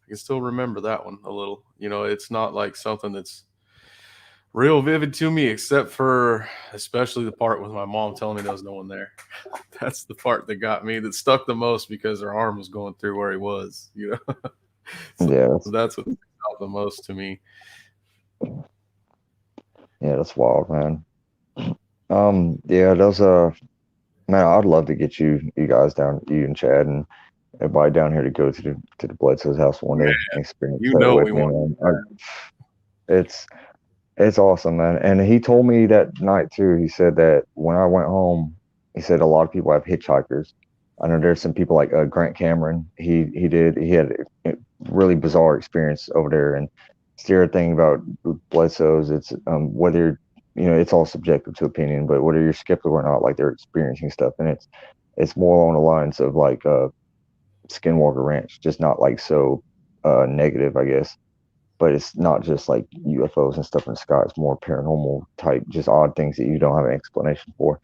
can still remember that one a little. It's not like something that's real vivid to me, except for especially the part with my mom telling me there was no one there. That's the part that got me, that stuck the most because her arm was going through where he was. So Yeah, that's what stuck out the most to me. that's wild, man. Yeah, those man, I'd love to get you guys down, you and Chad and everybody down here to go to the Bledsoe's house one day and experience You that know with we me, want. man. It's It's awesome, man. And he told me that night too. He said that when I went home, he said a lot of people have hitchhikers. I know there's some people like Grant Cameron. He had a really bizarre experience over there. And it's the other thing about Bledsoe's, it's whether it's all subjective to opinion, but whether you're skeptical or not, like they're experiencing stuff, and it's more along the lines of like Skinwalker Ranch, just not like so negative, I guess. but it's not just like UFOs and stuff in the sky. It's more paranormal type, just odd things that you don't have an explanation for.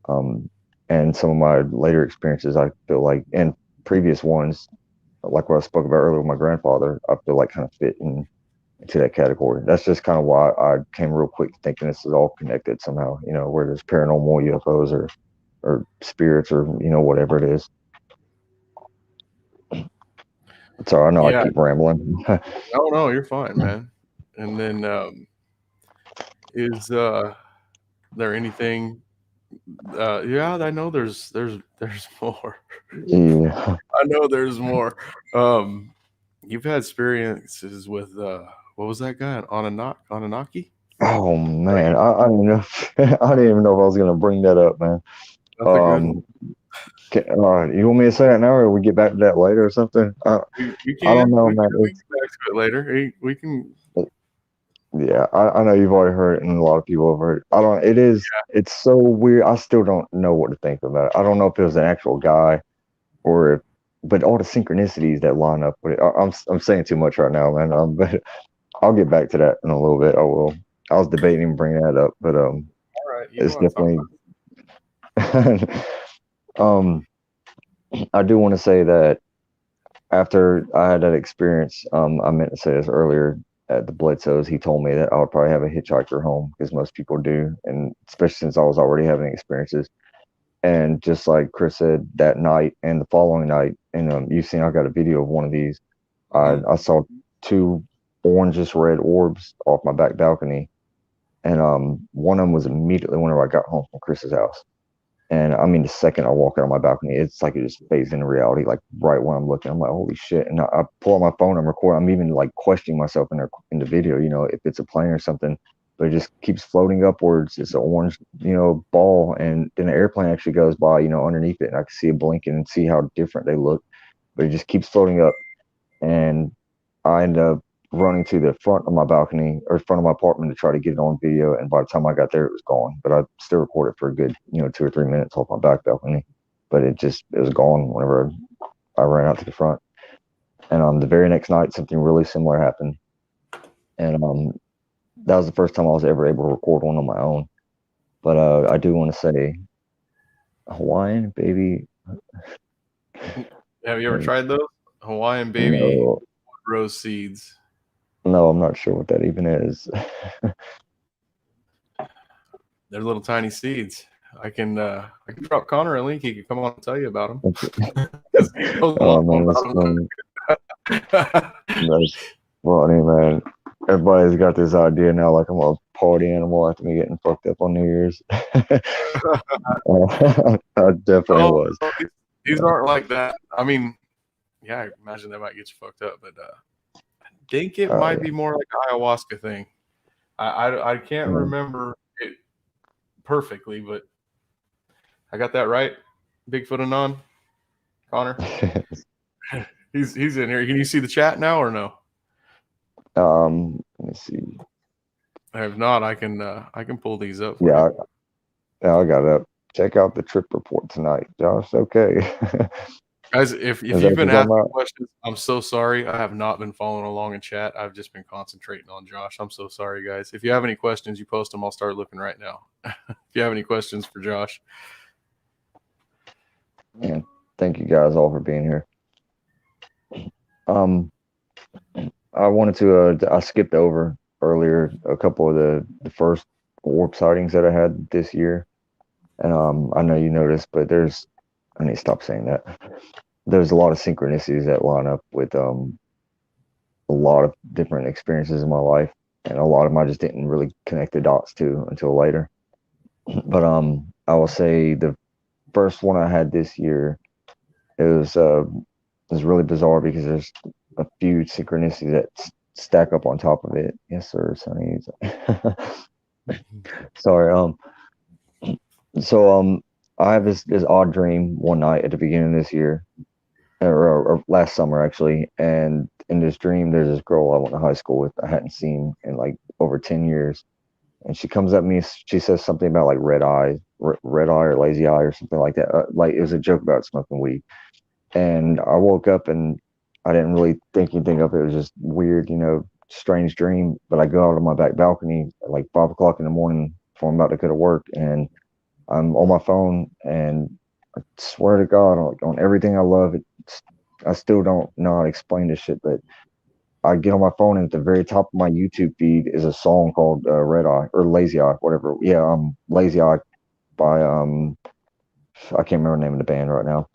Um, and some of my later experiences, I feel like, and previous ones, like what I spoke about earlier with my grandfather, I feel like kind of fit into that category. That's just kind of why I came real quick thinking this is all connected somehow, where there's paranormal UFOs or spirits or, whatever it is. Sorry, I know I Yeah. keep rambling. No, you're fine, man. And then is there anything yeah, I know there's more. Yeah. I know there's more. Um you've had experiences with what was that guy? Anunnaki? Oh Like, man, I don't know. I didn't even know if I was gonna bring that up, man. that's a good one. Um, you want me to say that now, or we get back to that later or something? We I don't can know, we can man. we can get back to it later. We can. Yeah, I know you've already heard it, and a lot of people have heard it. I don't. It's so weird. I still don't know what to think about it. I don't know if it was an actual guy or if, but all the synchronicities that line up with it. I'm saying too much right now, man. But I'll get back to that in a little bit. I will. I was debating bringing that up, but All right, you it's want to talk definitely. about um, I do want to say that after I had that experience, I meant to say this earlier at the Bledsoes. He told me that I would probably have a hitchhiker home because most people do, and especially since I was already having experiences. And just like Chris said, that night and the following night, and you've seen I got a video of one of these. it? I saw two orangish red orbs off my back balcony, and one of them was immediately whenever I got home from Chris's house. And I mean, the second I walk out on my balcony, it's like it just fades into reality. Like right when I'm looking, I'm like, holy shit! And I pull out my phone, I'm recording. I'm even like questioning myself in the video, if it's a plane or something. But it just keeps floating upwards. It's an orange, ball, and then the airplane actually goes by, underneath it, and I can see it blinking and see how different they look. But it just keeps floating up, and I end up running to the front of my balcony or front of my apartment to try to get it on video. And by the time I got there, it was gone. But I still recorded for a good, 2 or 3 minutes off my back balcony. But it was gone whenever I ran out to the front. And the very next night, something really similar happened. And that was the first time I was ever able to record one on my own. But I do want to say, Hawaiian baby. Have you ever tried those Hawaiian baby No, rose seeds? no, I'm not sure what that even is. They're little tiny seeds. I can drop Connor a link. He can come on and tell you about them because he knows a lot Oh man, that's about funny. them. That's funny, man. Everybody's got this idea now, like I'm a party animal after me getting fucked up on New Year's. I definitely Oh, was. these aren't like that. I mean, yeah, I imagine that might get you fucked up, but I think it might Yeah. be more like an ayahuasca thing. I can't Yeah. remember it perfectly, but I got that right. Bigfoot Anon, Connor. He's in here. Can you see the chat now or no? Let me see. If not, I can pull these up for you. Yeah, I got it up. Check out the trip report tonight, Josh. Okay. Guys, if Is that you've what been you're talking asking about? questions, I'm so sorry. I have not been following along in chat. I've just been concentrating on Josh. I'm so sorry, guys. If you have any questions, you post them. I'll start looking right now. If you have any questions for Josh, And thank you guys all for being here. Um, I wanted to. I skipped over earlier a couple of the first warp sightings that I had this year, and I know you noticed, but I need to stop saying that. There's a lot of synchronicities that line up with a lot of different experiences in my life, and a lot of them I just didn't really connect the dots to until later. But I will say the first one I had this year, it was really bizarre because there's a few synchronicities that stack up on top of it. Yes, sir, Sonny. Sorry. So I have this odd dream one night at the beginning of this year, or last summer actually, and in this dream there's this girl I went to high school with I hadn't seen in like over 10 years, and she comes at me. She says something about like red eye or lazy eye or something like that. Like it was a joke about smoking weed. And I woke up and I didn't really think anything of it. It was just weird, strange dream, but I go out on my back balcony at like 5 o'clock in the morning before I'm about to go to work, and I'm on my phone, and I swear to God, on everything I love, I still don't know how to explain this shit, but I get on my phone, and at the very top of my YouTube feed is a song called Red Eye or Lazy Eye, whatever. Yeah, Lazy Eye by I can't remember the name of the band right now,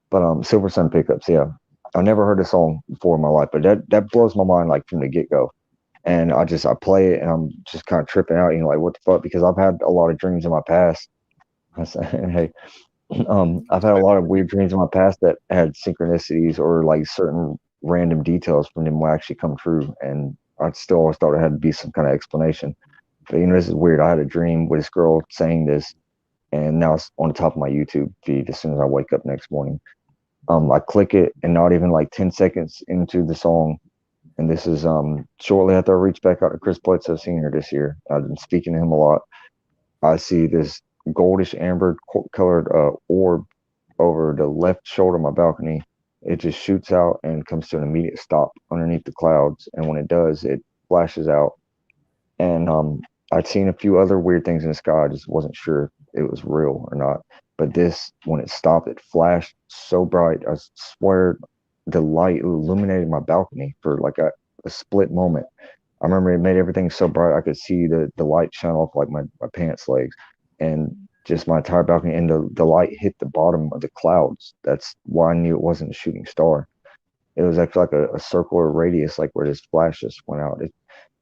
but Silver Sun Pickups. Yeah, I never heard a song before in my life, but that blows my mind like from the get go. And I play it, and I'm just kind of tripping out, like what the fuck? Because I've had a lot of dreams in my past. I say, hey, I've had a lot of weird dreams in my past that had synchronicities or like certain random details from them will actually come true, and I still always thought it had to be some kind of explanation. But this is weird. I had a dream with this girl saying this, and now it's on the top of my YouTube feed as soon as I wake up next morning. I click it, and not even like 10 seconds into the song, and this is shortly after I reached back out to Chris Bledsoe Sr. this year. I've been speaking to him a lot. I see this goldish amber colored orb over the left shoulder of my balcony. It just shoots out and comes to an immediate stop underneath the clouds. And when it does, it flashes out. And I'd seen a few other weird things in the sky. I just wasn't sure if it was real or not. But this, when it stopped, it flashed so bright. I swear the light illuminated my balcony for like a split moment. I remember it made everything so bright I could see the light shine off like my pants legs, and just my entire balcony, and the light hit the bottom of the clouds. That's why I knew it wasn't a shooting star. It was actually like a circular radius, like where this flash just went out.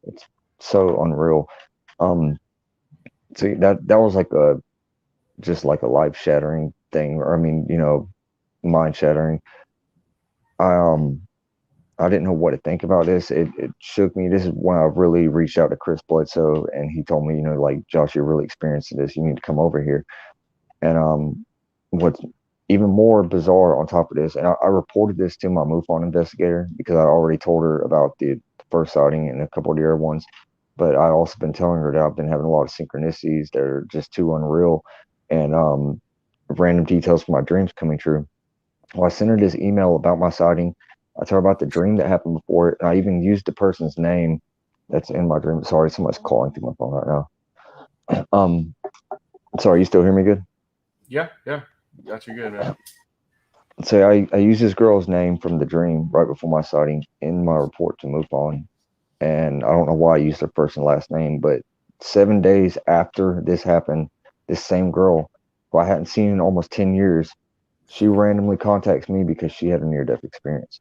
It's so unreal. Um, so that was like a just like a life shattering thing, or I mean, mind shattering. I I didn't know what to think about this. It shook me. This is when I really reached out to Chris Bledsoe, and he told me, like, Josh, you're really experiencing this. You need to come over here. And what's even more bizarre on top of this, and I reported this to my MUFON investigator because I already told her about the first sighting and a couple of the other ones. But I also been telling her that I've been having a lot of synchronicities that are just too unreal, and random details from my dreams coming true. Well, I sent her this email about my sighting. I told her about the dream that happened before it. I even used the person's name that's in my dream. Sorry, someone's calling through my phone right now. Sorry, you still hear me good? Yeah, got you good, man. So I used this girl's name from the dream right before my sighting in my report to MUFON, and I don't know why I used her first and last name, but 7 days after this happened, this same girl, who I hadn't seen in almost 10 years, she randomly contacts me because she had a near-death experience.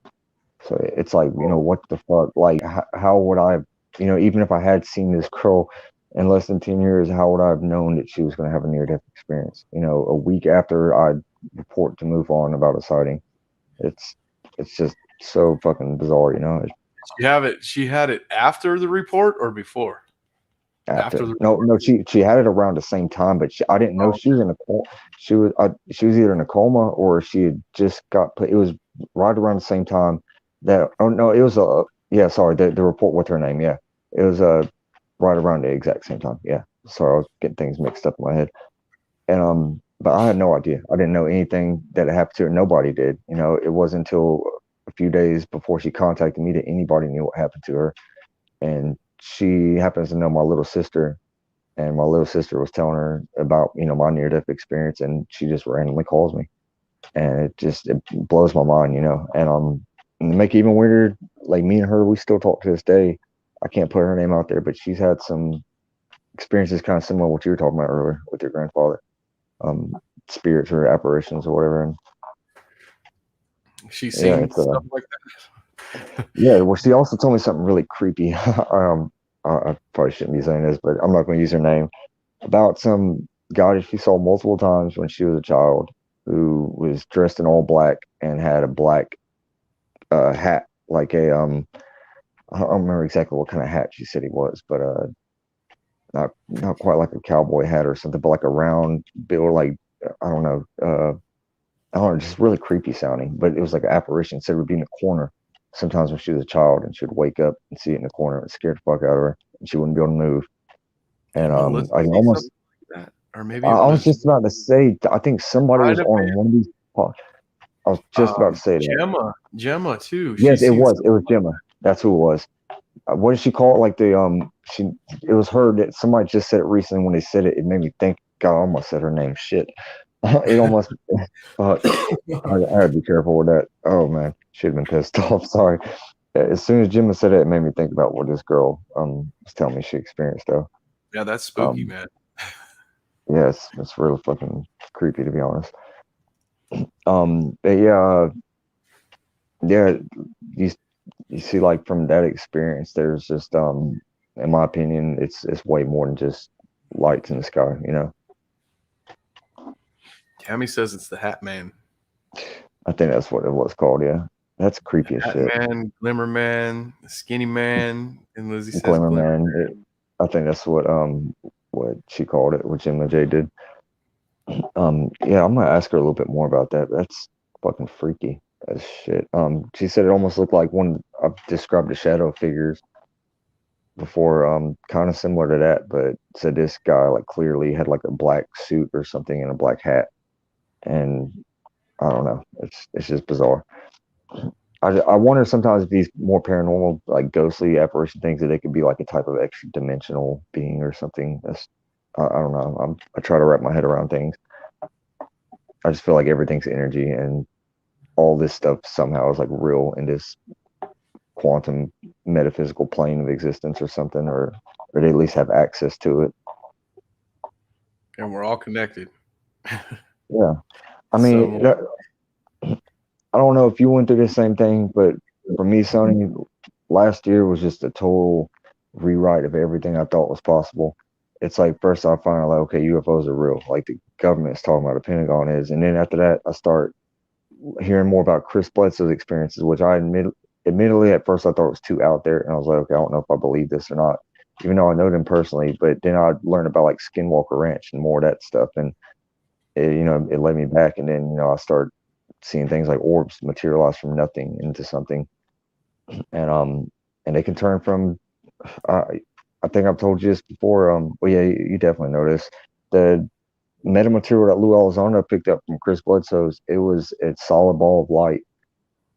So it's like, what the fuck? Like, how would I, even if I had seen this girl in less than 10 years, how would I have known that she was going to have a near-death experience? A week after I report to move on about a sighting. It's just so fucking bizarre, She had it after the report or before? After the No, report. no, she had it around the same time, but I didn't know she was in a coma. She was either in a coma or she had just got put. It was right around the same time that. Oh no, it was yeah. Sorry, the report with her name. Yeah, it was right around the exact same time. Yeah, sorry, I was getting things mixed up in my head. And but I had no idea. I didn't know anything that had happened to her. Nobody did. It wasn't until a few days before she contacted me that anybody knew what happened to her. And she happens to know my little sister, and my little sister was telling her about my near-death experience, and she just randomly calls me, and it blows my mind, and to make it even weirder, like me and her, we still talk to this day. I can't put her name out there, but she's had some experiences kind of similar to what you were talking about earlier with your grandfather, spirits or apparitions or whatever. And She's yeah, seen it's stuff like that. yeah. Well, she also told me something really creepy. I probably shouldn't be saying this, but I'm not going to use her name. About some guy that she saw multiple times when she was a child, who was dressed in all black and had a black hat, like I don't remember exactly what kind of hat she said he was, but not quite like a cowboy hat or something, but like a round bill, like I don't know, I don't know, just really creepy sounding. But it was like an apparition. Said it would be in the corner sometimes when she was a child, and she would wake up and see it in the corner. It scared the fuck out of her, and she wouldn't be able to move. And Melissa I can see almost, something like that, or maybe it I was was just about to say, I think somebody might was have on one of these. I was just about to say that. Gemma too. Yes, She's seen it something was like Gemma. That's who it was. what did she call it? Like she, it was her that somebody just said it recently. When they said it, it made me think. God, I almost said her name. Shit, it almost. Fuck. I gotta be careful with that. Oh man, should have been pissed off. Sorry. As soon as Jim said it, it made me think about what this girl was telling me she experienced though. Yeah, that's spooky, Um, man. yeah, it's really fucking creepy to be honest. But yeah, you you see, like from that experience, there's just in my opinion, it's way more than just lights in the sky. You know, Tammy says it's the Hat Man. I think that's what it was called. Yeah, that's creepy as Hat shit. Man, Glimmer Man, Skinny Man, and Lizzie says Glimmer Glimmer. Man. I think that's what she called it, what Jim and Jay did. Yeah, I'm gonna ask her a little bit more about that. That's fucking freaky as shit. She said it almost looked like one I've described the shadow figures before, kind of similar to that, but said this guy like clearly had like a black suit or something and a black hat, and I don't know. It's just bizarre. I wonder sometimes if these more paranormal, like ghostly apparition things, that they could be like a type of extra dimensional being or something. That's I don't know. I try to wrap my head around things. I just feel like everything's energy, and all this stuff somehow is like real in this quantum metaphysical plane of existence or something, or they at least have access to it. And we're all connected. Yeah, I So mean, I don't know if you went through the same thing, but for me, Sonny, last year was just a total rewrite of everything I thought was possible. It's like first I find out like, okay, UFOs are real, like the government's talking about, the Pentagon is, and then after that I start hearing more about Chris Bledsoe's experiences, which admittedly at first I thought was too out there, and I was like, okay, I don't know if I believe this or not, even though I know them personally. But then I learned about like Skinwalker Ranch and more of that stuff, and it led me back, and then I started seeing things like orbs materialize from nothing into something, and they can turn from. I think I've told you this before. Well, yeah, you definitely know this. The metamaterial that Lou Elizondo picked up from Chris Bledsoe's, it was a solid ball of light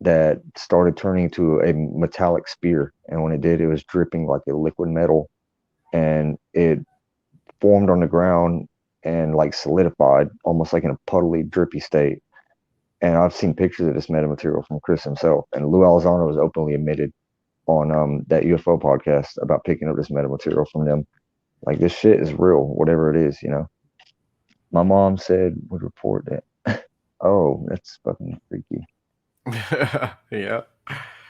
that started turning to a metallic spear, and when it did, it was dripping like a liquid metal, and it formed on the ground and like solidified, almost like in a puddly, drippy state. And I've seen pictures of this metamaterial from Chris himself, and Lou Elizondo was openly admitted on that UFO podcast about picking up this metamaterial from them. Like this shit is real, whatever it is. My mom said would report that. Oh, that's fucking freaky. yeah.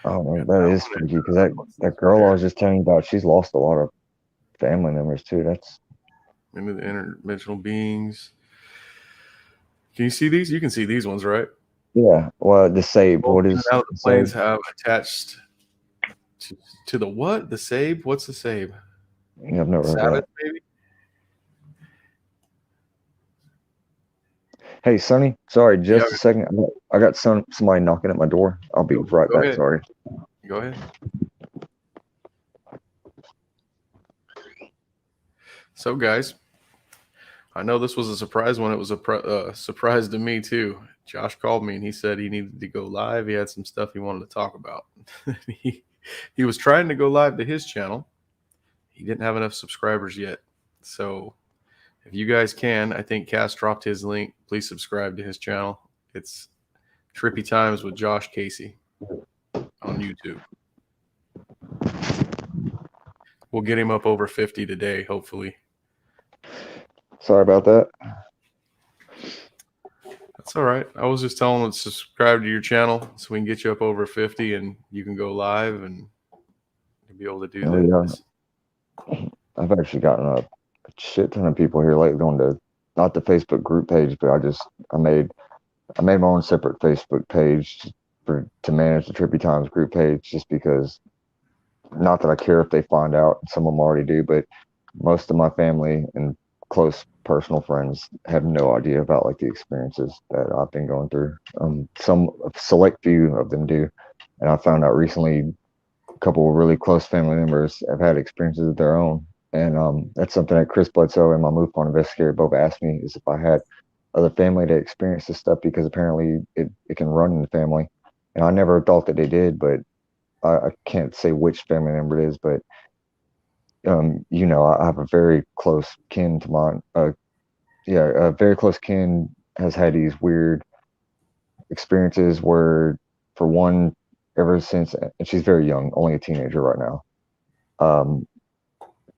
Oh man, Got that that is one. freaky because that girl I was just telling you about, she's lost a lot of family members too. That's Into the interdimensional beings. Can you see these? You can see these ones, right? yeah. Well, the Sabe. Both What in and is out of the the Sabe? planes have attached to the what? The Sabe? What's the Sabe? Yeah, I've never heard of Sabbath, that. maybe? Hey, Sonny. Sorry, Yeah. just a second. I got somebody knocking at my door. I'll be right Go back. ahead. Sorry. Go ahead. So, guys, I know this was a surprise one. It was a surprise to me, too. Josh called me and he said he needed to go live. He had some stuff he wanted to talk about. he, he was trying to go live to his channel. He didn't have enough subscribers yet. So, if you guys can, I think Cass dropped his link. Please subscribe to his channel. It's Trippy Times with Josh Casey on YouTube. We'll get him up over 50 today, hopefully. Sorry about that. That's all right. I was just telling him to subscribe to your channel so we can get you up over 50 and you can go live and you'll be able to do Oh this. yeah, I've actually gotten a shit ton of people here lately on the not the Facebook group page, but I made my own separate Facebook page to manage the Trippy Times group page, just because, not that I care if they find out, some of them already do, but most of my family and close personal friends have no idea about like the experiences that I've been going through. Some select few of them do, and I found out recently a couple of really close family members have had experiences of their own. And that's something that Chris Bledsoe and my MUFON investigator both asked me, is if I had other family that experienced this stuff, because apparently it can run in the family. And I never thought that they did, but I can't say which family member it is, but I have a very close kin to mine. Yeah, a very close kin has had these weird experiences where, for one, ever since, and she's very young, only a teenager right now. Um,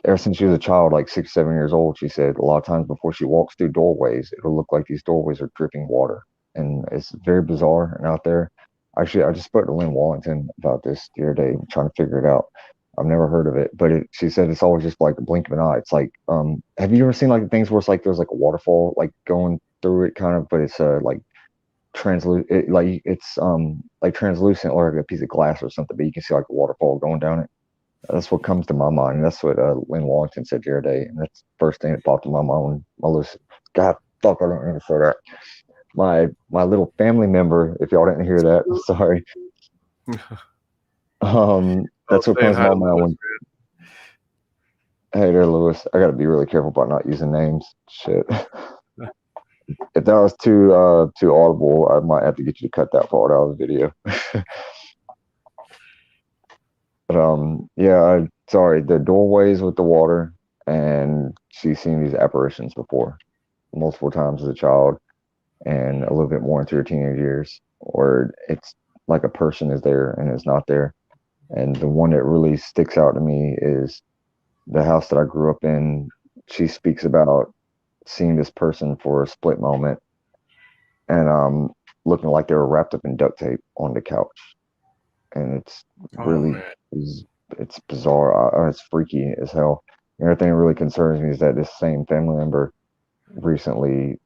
Ever since she was a child, like 6, 7 years old, she said a lot of times before she walks through doorways, it'll look like these doorways are dripping water, and it's very bizarre and out there. Actually, I just spoke to Lynn Wallington about this the other day, trying to figure it out. I've never heard of it, but she said it's always just like a blink of an eye. It's like, have you ever seen like things where it's like there's like a waterfall like going through it, kind of, but it's like translucent, like it's like translucent or like a piece of glass or something, but you can see like a waterfall going down it. That's what comes to my mind. That's what Lynn Wallington said the other day, and that's the first thing that popped in my mind when my list. God, fuck, I don't even say that. My little family member, if y'all didn't hear that, I'm sorry. Oh, That's what saying comes to hi my to mind Lewis, when, hey there, Lewis. I got to be really careful about not using names. Shit. man. If that was too audible, I might have to get you to cut that part out of the video. But yeah, sorry. The doorways with the water, and she's seen these apparitions before, multiple times as a child, and a little bit more into her teenage years, or it's like a person is there and is not there. And the one that really sticks out to me is the house that I grew up in. She speaks about seeing this person for a split moment, and looking like they were wrapped up in duct tape on the couch, and it's Oh really man. it's bizarre. It's freaky as hell. And everything that really concerns me is that this same family member recently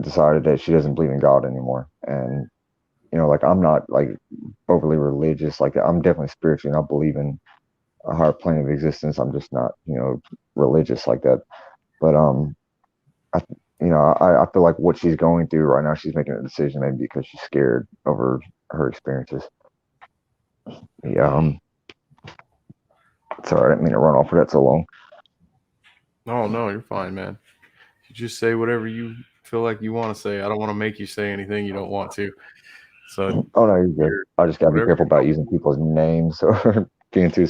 decided that she doesn't believe in God anymore. And like, I'm not like overly religious. Like, I'm definitely spiritual, and I believe in a higher plane of existence. I'm just not, religious like that. But I I feel like what she's going through right now, she's making a decision maybe because she's scared over her experiences. Yeah, sorry, I didn't mean to run off for that so long. No, no, you're fine, man. You just say whatever you feel like you want to say. I don't want to make you say anything you don't want to. So Oh no, you're good. you're I just gotta be whatever careful you're about using people's names or being too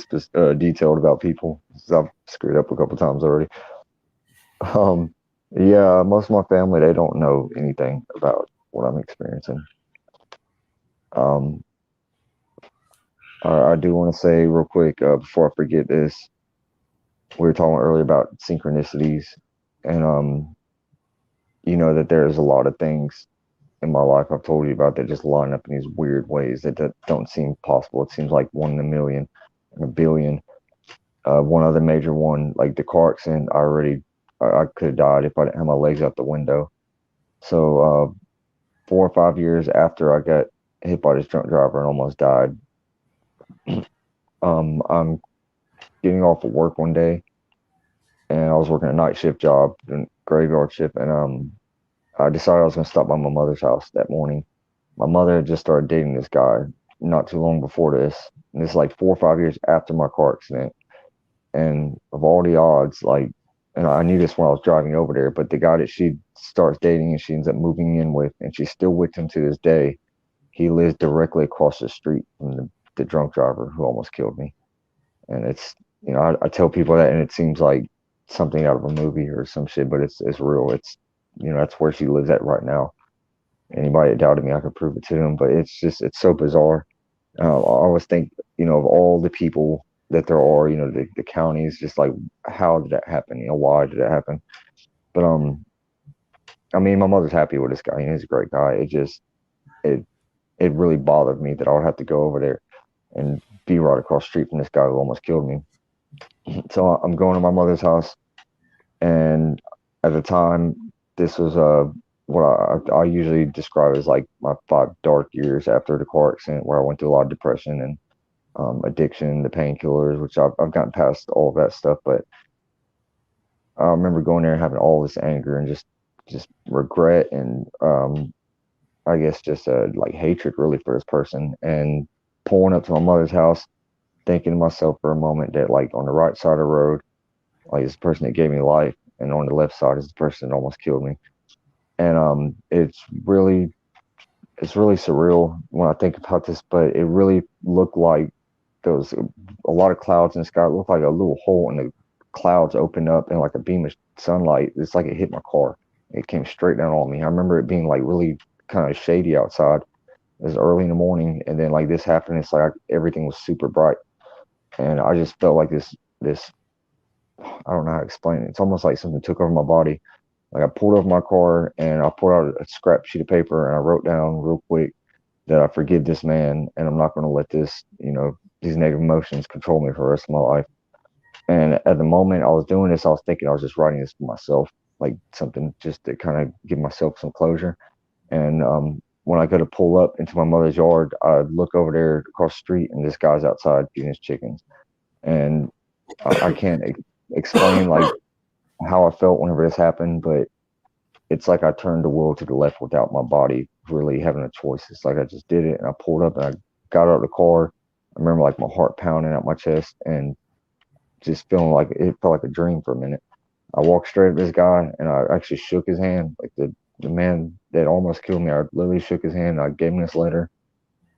detailed about people. 'Cause I've screwed up a couple times already. Um, yeah, most of my family, they don't know anything about what I'm experiencing. Um, I do want to say real quick, before I forget this, we were talking earlier about synchronicities, and that there's a lot of things in my life I've told you about that just line up in these weird ways that don't seem possible. It seems like one in a million, in a billion. One other major one, like the car accident, I could have died if I didn't have my legs out the window. So 4 or 5 years after I got hit by this drunk driver and almost died, I'm getting off of work one day, and I was working a night shift job, and graveyard shift, and I decided I was going to stop by my mother's house that morning. My mother had just started dating this guy not too long before this, and this is like 4 or 5 years after my car accident. And of all the odds, like, and I knew this when I was driving over there, but the guy that she starts dating and she ends up moving in with, and she's still with him to this day, he lives directly across the street from the drunk driver who almost killed me. And it's, I tell people that, and it seems like something out of a movie or some shit, but it's real. It's, that's where she lives at right now. Anybody that doubted me, I could prove it to them, but it's so bizarre. I always think, of all the people that there are, the counties, just like, how did that happen? Why did that happen? But I mean, my mother's happy with this guy. He's a great guy. It it really bothered me that I would have to go over there and be right across the street from this guy who almost killed me. So I'm going to my mother's house, and at the time, this was what I usually describe as like my 5 dark years after the car accident, where I went through a lot of depression and addiction, the painkillers, which I've gotten past all of that stuff. But I remember going there and having all this anger and just regret and I guess just like hatred really for this person, and pulling up to my mother's house, thinking to myself for a moment that, like, on the right side of the road, like, is the person that gave me life, and on the left side is the person that almost killed me. And it's really surreal when I think about this, but it really looked like there was a lot of clouds in the sky. It looked like a little hole in the clouds opened up and like a beam of sunlight. It's like it hit my car. It came straight down on me. I remember it being like really kind of shady outside. It was early in the morning, and then like this happened. It's like everything was super bright, and I just felt like this. I don't know how to explain it. It's almost like something took over my body. Like I pulled over my car and I pulled out a scrap sheet of paper and I wrote down real quick that I forgive this man and I'm not going to let this, these negative emotions control me for the rest of my life. And at the moment I was doing this, I was thinking I was just writing this for myself, like something just to kind of give myself some closure. And when I go to pull up into my mother's yard, I look over there across the street and this guy's outside feeding his chickens. And I can't explain like how I felt whenever this happened, but it's like I turned the wheel to the left without my body really having a choice. It's like I just did it and I pulled up and I got out of the car. I remember like my heart pounding out my chest and just feeling like it felt like a dream for a minute. I walked straight at this guy and I actually shook his hand. Like the man that almost killed me, I literally shook his hand. I gave him this letter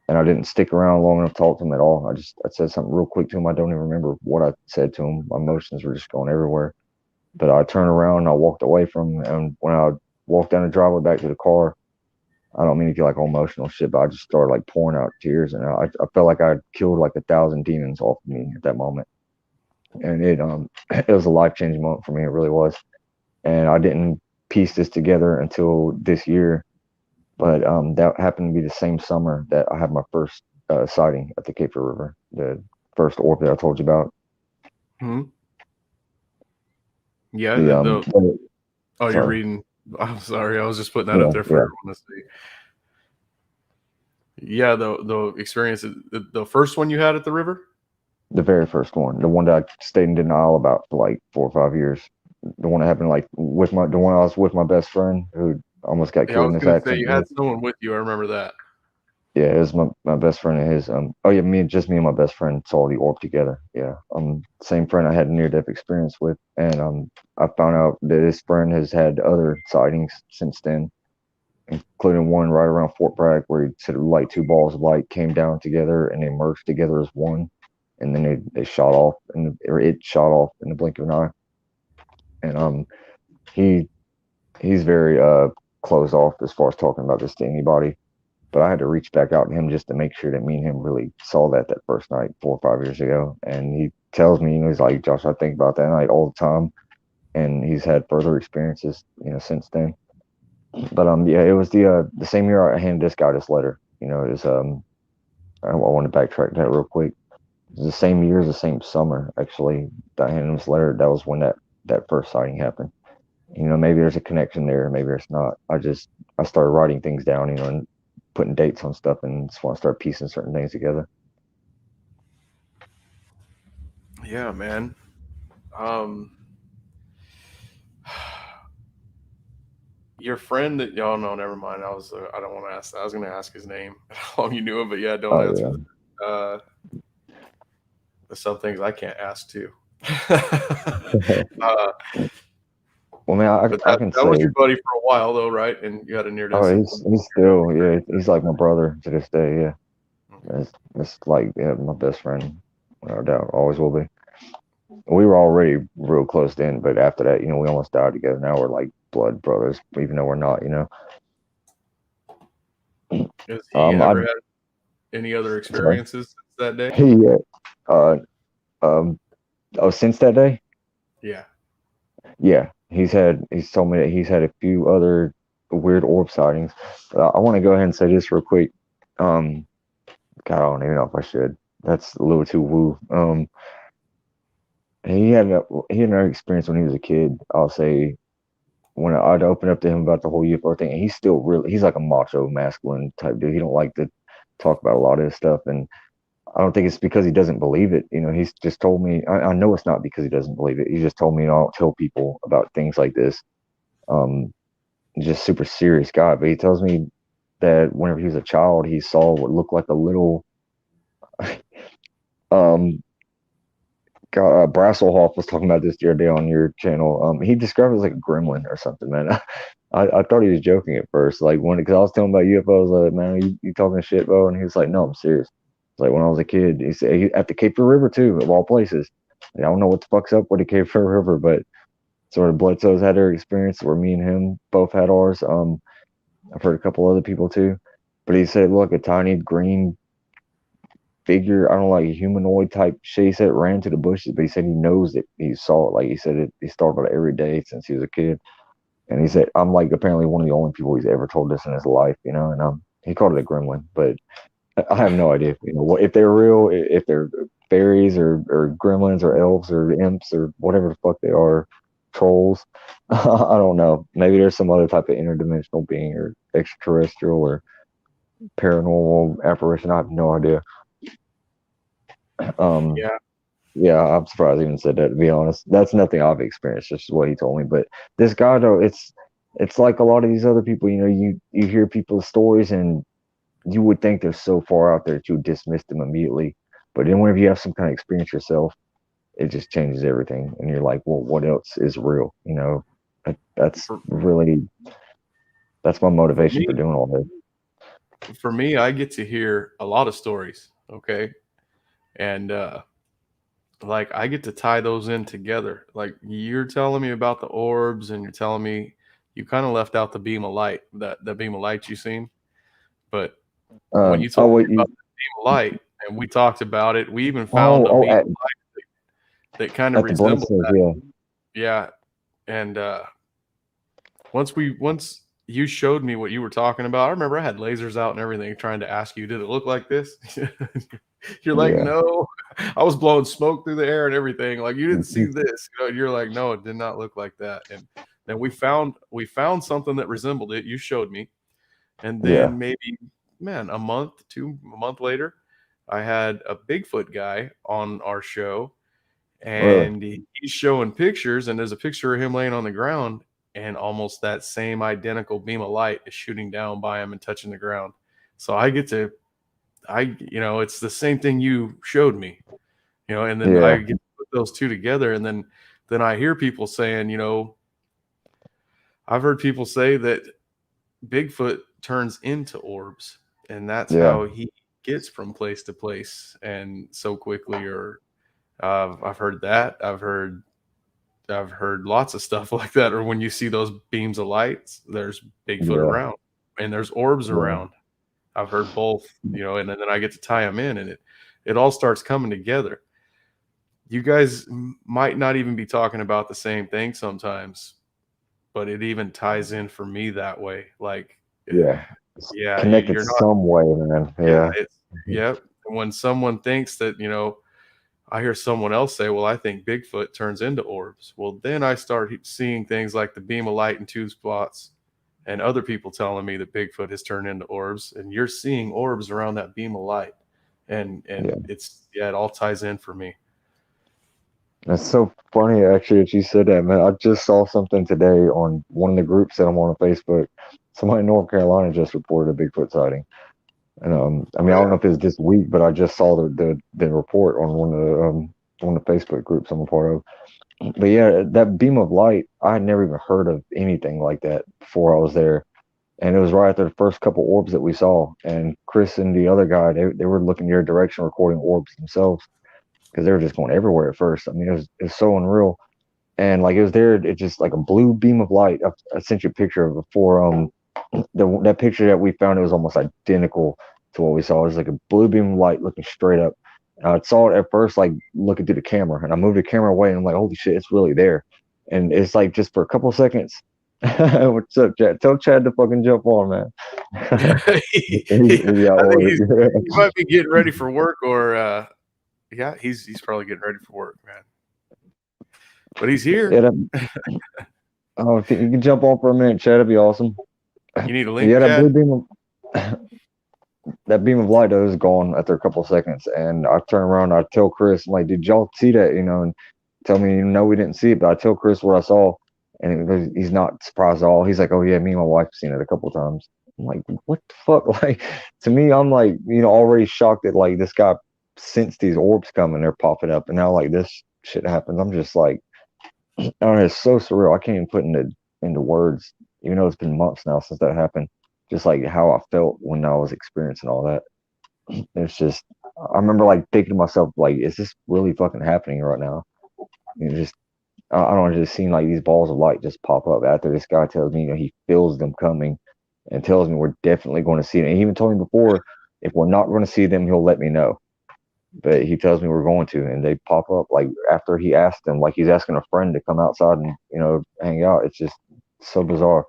and I didn't stick around long enough to talk to him at all. I said something real quick to him. I don't even remember what I said to him. My emotions were just going everywhere. But I turned around and I walked away from him. And when I walked down the driveway back to the car, I don't mean to get like all emotional shit, but I just started like pouring out tears. And I felt like I'd killed like 1,000 demons off of me at that moment. And it was a life changing moment for me. It really was. And I didn't piece this together until this year. But that happened to be the same summer that I had my first sighting at the Cape Fear River, the first orb that I told you about. Hmm. Yeah. The Oh, you're sorry, reading. I'm sorry. I was just putting that yeah, up there for yeah, everyone to see. Yeah, the experience, the first one you had at the river. the very first one, the one that I stayed in denial about for like 4 or 5 years, the one that happened like the one I was with my best friend who almost got Yeah, I killed in was this gonna say accident. you had someone with you. I remember that. Yeah, it was my best friend and his oh yeah, me and my best friend saw the orb together. Yeah. Same friend I had a near death experience with. And I found out that his friend has had other sightings since then, including one right around Fort Bragg where he said like two balls of light came down together and they merged together as one. And then they shot off or it shot off in the blink of an eye. And he he's very closed off as far as talking about this to anybody. But I had to reach back out to him just to make sure that me and him really saw that first night 4 or 5 years ago. And he tells me, he's like, Josh, I think about that night all the time. And he's had further experiences, since then. But yeah, it was the same year I handed this guy this letter. It was I want to backtrack that real quick. It was the same year, the same summer actually that I handed him this letter. That was when that first sighting happened. Maybe there's a connection there, maybe there's not. I started writing things down, and putting dates on stuff, and just want to start piecing certain things together. Yeah, man. Um, your friend that y'all know. Never mind. I don't want to ask. I was gonna ask his name. How long you knew him, but yeah, don't Oh answer yeah. that. There's some things I can't ask too. uh, Well, man, but I that can that was say, your buddy for a while, though, right? And you had a near oh, death. he's still, yeah, he's like my brother to this day. Yeah, Okay. it's like, yeah, my best friend, without a doubt, always will be. We were already real close then, but after that, we almost died together. Now we're like blood brothers, even though we're not. Has he I ever had any other sorry. experiences since that day? He uh um oh, since that day, Yeah. yeah, he's told me that he's had a few other weird orb sightings. But I want to go ahead and say this real quick. Um, God, I don't even know if I should. That's a little too woo. He had another experience when he was a kid. I'll say when I'd open up to him about the whole UFO thing, and he's like a macho, masculine type dude. He don't like to talk about a lot of this stuff, and I don't think it's because he doesn't believe it. He's just told me. I know it's not because he doesn't believe it. He just told me, I don't tell people about things like this. Um, he's just super serious guy, but he tells me that whenever he was a child, he saw what looked like a little um Brasselhoff was talking about this the other day on your channel. He described it as like a gremlin or something, man. I thought he was joking at first, like because I was telling him about UFOs, like, man, you talking shit, bro? And he was like, no, I'm serious. Like when I was a kid, he said at the Cape Fear River too, of all places. Like, I don't know what the fuck's up with the Cape Fear River, but sort of Bledsoe's had their experience where me and him both had ours. I've heard a couple other people too, but he said, look, a tiny green figure, I don't know, like a humanoid type shit. He said it ran to the bushes, but he said he knows that he saw it. Like he said it, he's thought about it every day since he was a kid. And he said, I'm like apparently one of the only people he's ever told this in his life, you know. And he called it a gremlin, but I have no idea, you know, what if they're real, if they're fairies or gremlins or elves or imps or whatever the fuck they are, trolls. I don't know. Maybe there's some other type of interdimensional being or extraterrestrial or paranormal apparition. I have no idea. Um, Yeah. yeah, I'm surprised he even said that. To be honest, that's nothing I've experienced. Just what he told me. But this guy, though, it's like a lot of these other people. You know, you hear people's stories and you would think they're so far out there that you would dismiss them immediately. But then whenever you have some kind of experience yourself, it just changes everything. And you're like, well, what else is real? You know, that's For, really, that's my for motivation me, for doing all this. I get to hear a lot of stories. Okay. And like I get to tie those in together. Like you're telling me about the orbs, and you're telling me you kind of left out the beam of light, that the beam of light you seen. But when you Oh, told me wait, about the beam of light, and we talked about it, we even found a oh, beam of light that kind of at the resembled Bledsoe, that. yeah, Yeah. And once you showed me what you were talking about, I remember I had lasers out and everything trying to ask you, did it look like this? You're like, yeah, no. I was blowing smoke through the air and everything. Like you didn't see this. You know, you're like, no, it did not look like that. And then we found something that resembled it. You showed me. And yeah, then maybe, man, a month later, I had a Bigfoot guy on our show, really, and he's showing pictures, and there's a picture of him laying on the ground, and almost that same identical beam of light is shooting down by him and touching the ground. So I get to, it's the same thing you showed me, and then I yeah, get to put those two together, and then I hear people saying, I've heard people say that Bigfoot turns into orbs, and that's yeah, how he gets from place to place and so quickly. Or I've heard that. I've heard lots of stuff like that. Or when you see those beams of lights, there's Bigfoot yeah, around, and there's orbs yeah, around. I've heard both, and then I get to tie them in, and it all starts coming together. You guys might not even be talking about the same thing sometimes, but it even ties in for me that way. Like, yeah. It's yeah, connected you're not. some way, man. Yeah, Yeah, it's yep. When someone thinks that, I hear someone else say, "Well, I think Bigfoot turns into orbs." Well, then I start seeing things like the beam of light in two spots, and other people telling me that Bigfoot has turned into orbs, and you're seeing orbs around that beam of light, and yeah. it all ties in for me. That's so funny, actually, that you said that, man. I just saw something today on one of the groups that I'm on Facebook. Somebody in North Carolina just reported a Bigfoot sighting. And I Oh mean, I don't yeah. know if it's this week, but I just saw the report on one of the Facebook groups I'm a part of. But yeah, that beam of light, I had never even heard of anything like that before I was there. And it was right after the first couple orbs that we saw. And Chris and the other guy, they were looking your direction, recording orbs themselves because they were just going everywhere at first. I mean, it was so unreal. And like it was there, it just like a blue beam of light. I sent you a picture of it before. That picture that we found, it was almost identical to what we saw. It was like a blue beam of light looking straight up. I saw it at first, like looking through the camera, and I moved the camera away, and I'm like, holy shit, it's really there. And it's like just for a couple of seconds. What's up, Chad? Tell Chad to fucking jump on, man. Yeah, I think or he might be getting ready for work, or yeah, he's probably getting ready for work, man. But he's yeah. here. Oh, if you can jump on for a minute, Chad, that'd be awesome. You need a link, Yeah, Chad? that beam of light though is gone after a couple of seconds, and I turn around, I tell Chris, I'm like, did y'all see that? And tell me, no, we didn't see it, but I tell Chris what I saw, and he's not surprised at all. He's like, oh yeah, me and my wife have seen it a couple of times. I'm like, what the fuck? Like, to me, I'm like, already shocked that like this guy sensed these orbs coming, they're popping up, and now like this shit happens. I'm just like, I don't know, it's so surreal. I can't even put into words, even though it's been months now since that happened. Just like how I felt when I was experiencing all that. It's just I remember like thinking to myself, like, is this really fucking happening right now? Just I don't know, just seeing like these balls of light just pop up after this guy tells me, he feels them coming and tells me we're definitely going to see them. And he even told me before, if we're not going to see them, he'll let me know. But he tells me we're going to, and they pop up like after he asked them, like he's asking a friend to come outside and hang out. It's just so bizarre.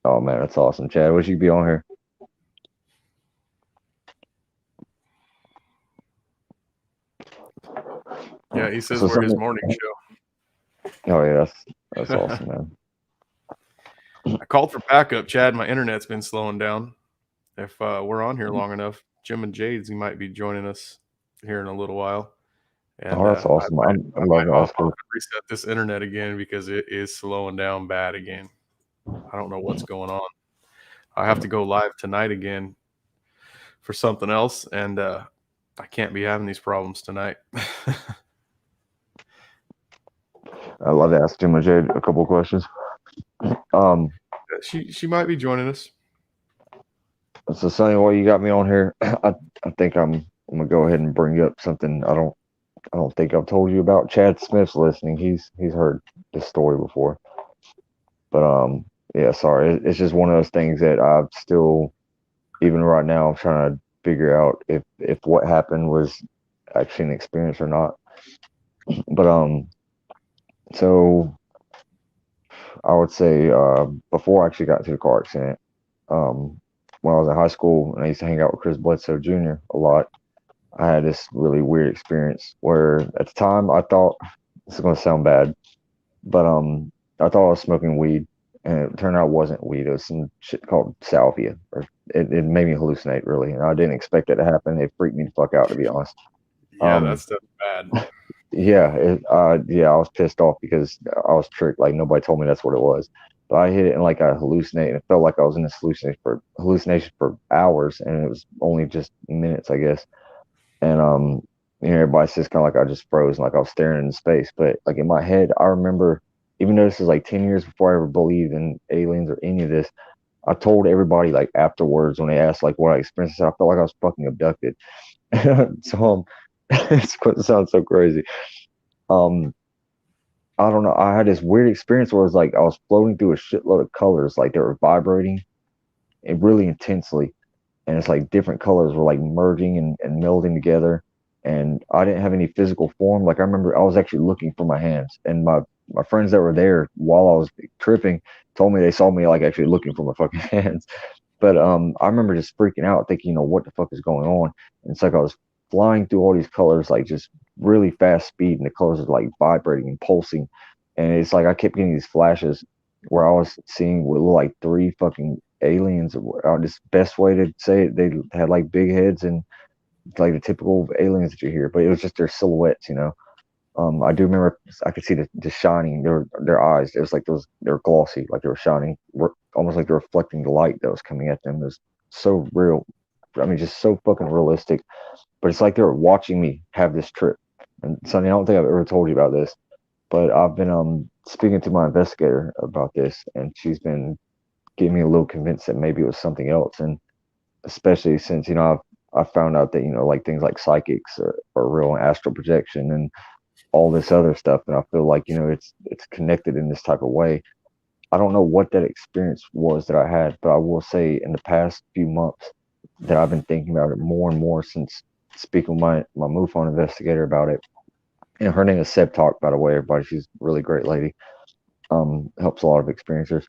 Oh man, that's awesome, Chad. Wish you'd be on here. Yeah, he says So we're his something. morning show. Oh yeah, that's awesome, man. I called for backup, Chad. My internet's been slowing down. If we're on here long enough, Jim and Jades, he might be joining us here in a little while. And Oh, that's awesome. I I'm loving might hop off Oscar. and reset this internet again because it is slowing down bad again. I don't know what's going on. I have to go live tonight again for something else, and I can't be having these problems tonight. I love to ask Jim and Jade a couple of questions. Um, she might be joining us. so Sonny, while you got me on here, I think I'm gonna go ahead and bring up something I don't think I've told you about. Chad Smith's listening. He's heard this story before, but yeah, sorry. It's just one of those things that I've still, even right now, I'm trying to figure out if what happened was actually an experience or not. But so I would say before I actually got into the car accident, um, when I was in high school and I used to hang out with Chris Bledsoe Jr. a lot, I had this really weird experience where at the time I thought this is going to sound bad, but I thought I was smoking weed, and it turned out it wasn't weed. It was some shit called salvia, or it made me hallucinate really, and I didn't expect it to happen. It freaked me the fuck out, to be honest. Yeah, Um, that's bad. yeah, I was pissed off because I was tricked. Like nobody told me that's what it was. But I hit it and like I hallucinated. It felt like I was in this hallucination for hours, and it was only just minutes, I guess. And everybody says kind of like I just froze and like I was staring into space. But like in my head, I remember, even though this is like 10 years before I ever believed in aliens or any of this, I told everybody like afterwards when they asked like what I experienced, I felt like I was fucking abducted. So it's going to sound so crazy. Um, I don't know. I had this weird experience where it was like I was floating through a shitload of colors, like they were vibrating and really intensely. And it's like different colors were like merging and melding together. And I didn't have any physical form. Like I remember I was actually looking for my hands. And my friends that were there while I was tripping told me they saw me like actually looking for my fucking hands. But I remember just freaking out, thinking, what the fuck is going on? And it's like I was flying through all these colors, like just really fast speed, and the colors are like vibrating and pulsing. And it's like I kept getting these flashes where I was seeing what looked like three fucking aliens. This best way to say it, they had like big heads and like the typical aliens that you hear, but it was just their silhouettes. I do remember I could see the shining their eyes. It was like those they were glossy, like they were shining, almost like they're reflecting the light that was coming at them. It was so real. I mean, just so fucking realistic. But it's like they were watching me have this trip. And Sonny, I don't think I've ever told you about this, but I've been speaking to my investigator about this, and she's been getting me a little convinced that maybe it was something else. And especially since I found out that like things like psychics are real, and astral projection and all this other stuff, and I feel like it's connected in this type of way. I don't know what that experience was that I had, but I will say in the past few months that I've been thinking about it more and more since speaking with my MUFON investigator about it. And her name is Seb Talk, by the way, everybody. She's a really great lady. Helps a lot of experiencers.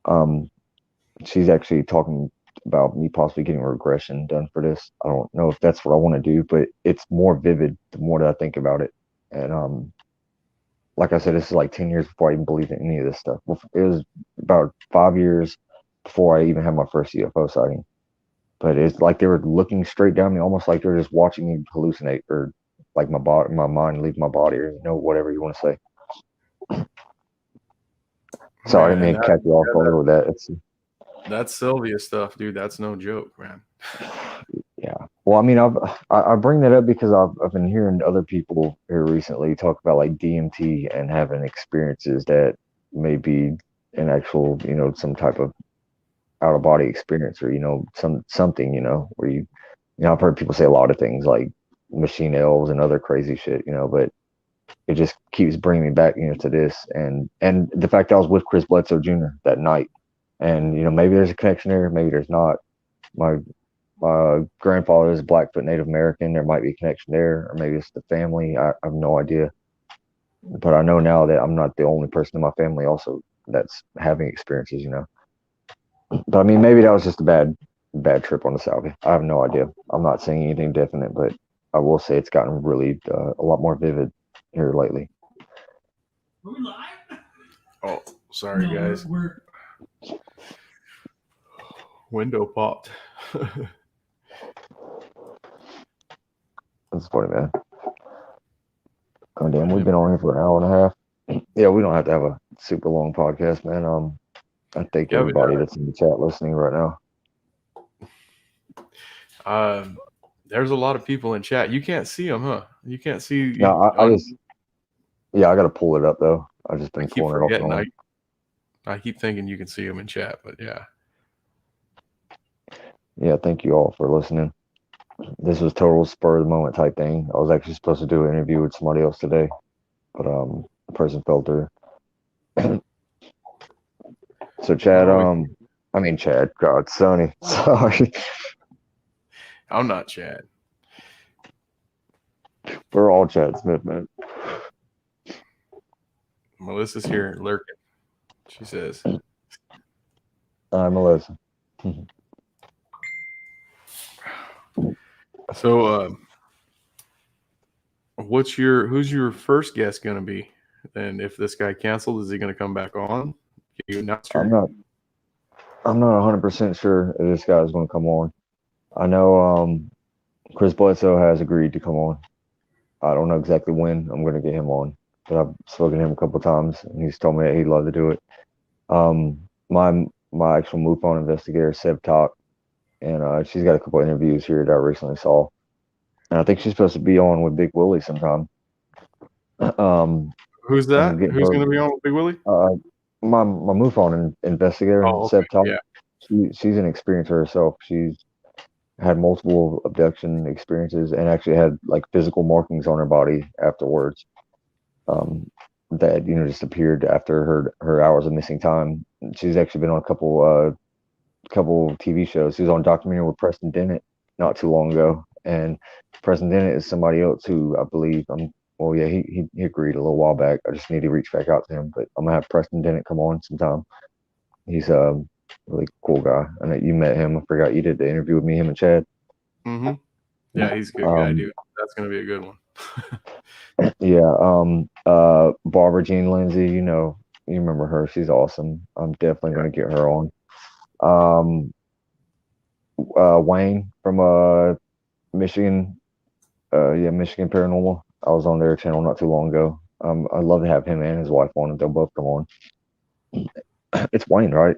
Um, she's actually talking about me possibly getting regression done for this. I don't know if that's what I want to do, but it's more vivid the more that I think about it. And like I said, this is like 10 years before I even believed in any of this stuff. It was about 5 years before I even had my first UFO sighting. But it's like they were looking straight down me, almost like they were just watching me hallucinate, or like my mind leave my body, or whatever you want to say. Sorry, I Man, didn't and mean to cut you off over with that. It's that Sylvia stuff, dude. That's no joke, man. Yeah. Well, I mean, I bring that up because I've been hearing other people here recently talk about like DMT and having experiences that may be an actual, some type of out of body experience, or something, where I've heard people say a lot of things like machine elves and other crazy shit, but it just keeps bringing me back, to this, and the fact that I was with Chris Bledsoe Jr. that night, and maybe there's a connection there, maybe there's not. My grandfather is Blackfoot Native American. There might be a connection there, or maybe it's the family. I have no idea, but I know now that I'm not the only person in my family also that's having experiences, But I mean, maybe that was just a bad trip on the Salvi. I have no idea. I'm not saying anything definite, but I will say it's gotten really a lot more vivid here lately. Are we live? Oh, sorry, no, guys. We're... Window popped. That's funny, man. Oh, damn, we've been on here for an hour and a half. Yeah, we don't have to have a super long podcast, man. I thank everybody that's in the chat listening right now. There's a lot of people in chat. You can't see them, huh? You can't see. No, I got to pull it up though. I've just been pulling it off. I keep thinking you can see them in chat, but yeah. Yeah, thank you all for listening. This was total spur of the moment type thing. I was actually supposed to do an interview with somebody else today, but the person fell through. So Chad, Chad, God, Sonny, sorry. I'm not Chad. We're all Chad Smith, man. Melissa's here lurking. She says, "Hi, Melissa." So, who's your first guest going to be? And if this guy canceled, is he going to come back on? I'm not 100% sure if this guy is going to come on. I know Chris Bledsoe has agreed to come on. I don't know exactly when I'm going to get him on, but I've spoken to him a couple of times, and he's told me that he'd love to do it. My actual MUFON investigator, Seb Talk, and she's got a couple of interviews here that I recently saw, and I think she's supposed to be on with Big Willie sometime. Who's that? Who's going to be on with Big Willie? My MUFON investigator, Seb Talk. Yeah. She's an experiencer herself. She's had multiple abduction experiences and actually had like physical markings on her body afterwards. That just appeared after her hours of missing time. She's actually been on a couple TV shows. She was on a documentary with Preston Dennett not too long ago, and Preston Dennett is somebody else who I believe he agreed a little while back. I just need to reach back out to him, but I'm gonna have Preston Dennett come on sometime. He's a really cool guy. I know you met him. I forgot you did the interview with me, him and Chad. Mm-hmm. Yeah, he's a good guy, dude. That's gonna be a good one. Yeah. Barbara Jean Lindsay, you remember her. She's awesome. I'm definitely gonna get her on. Wayne from Michigan. Michigan Paranormal. I was on their channel not too long ago. I'd love to have him and his wife on, and they'll both come on. It's Wayne, right?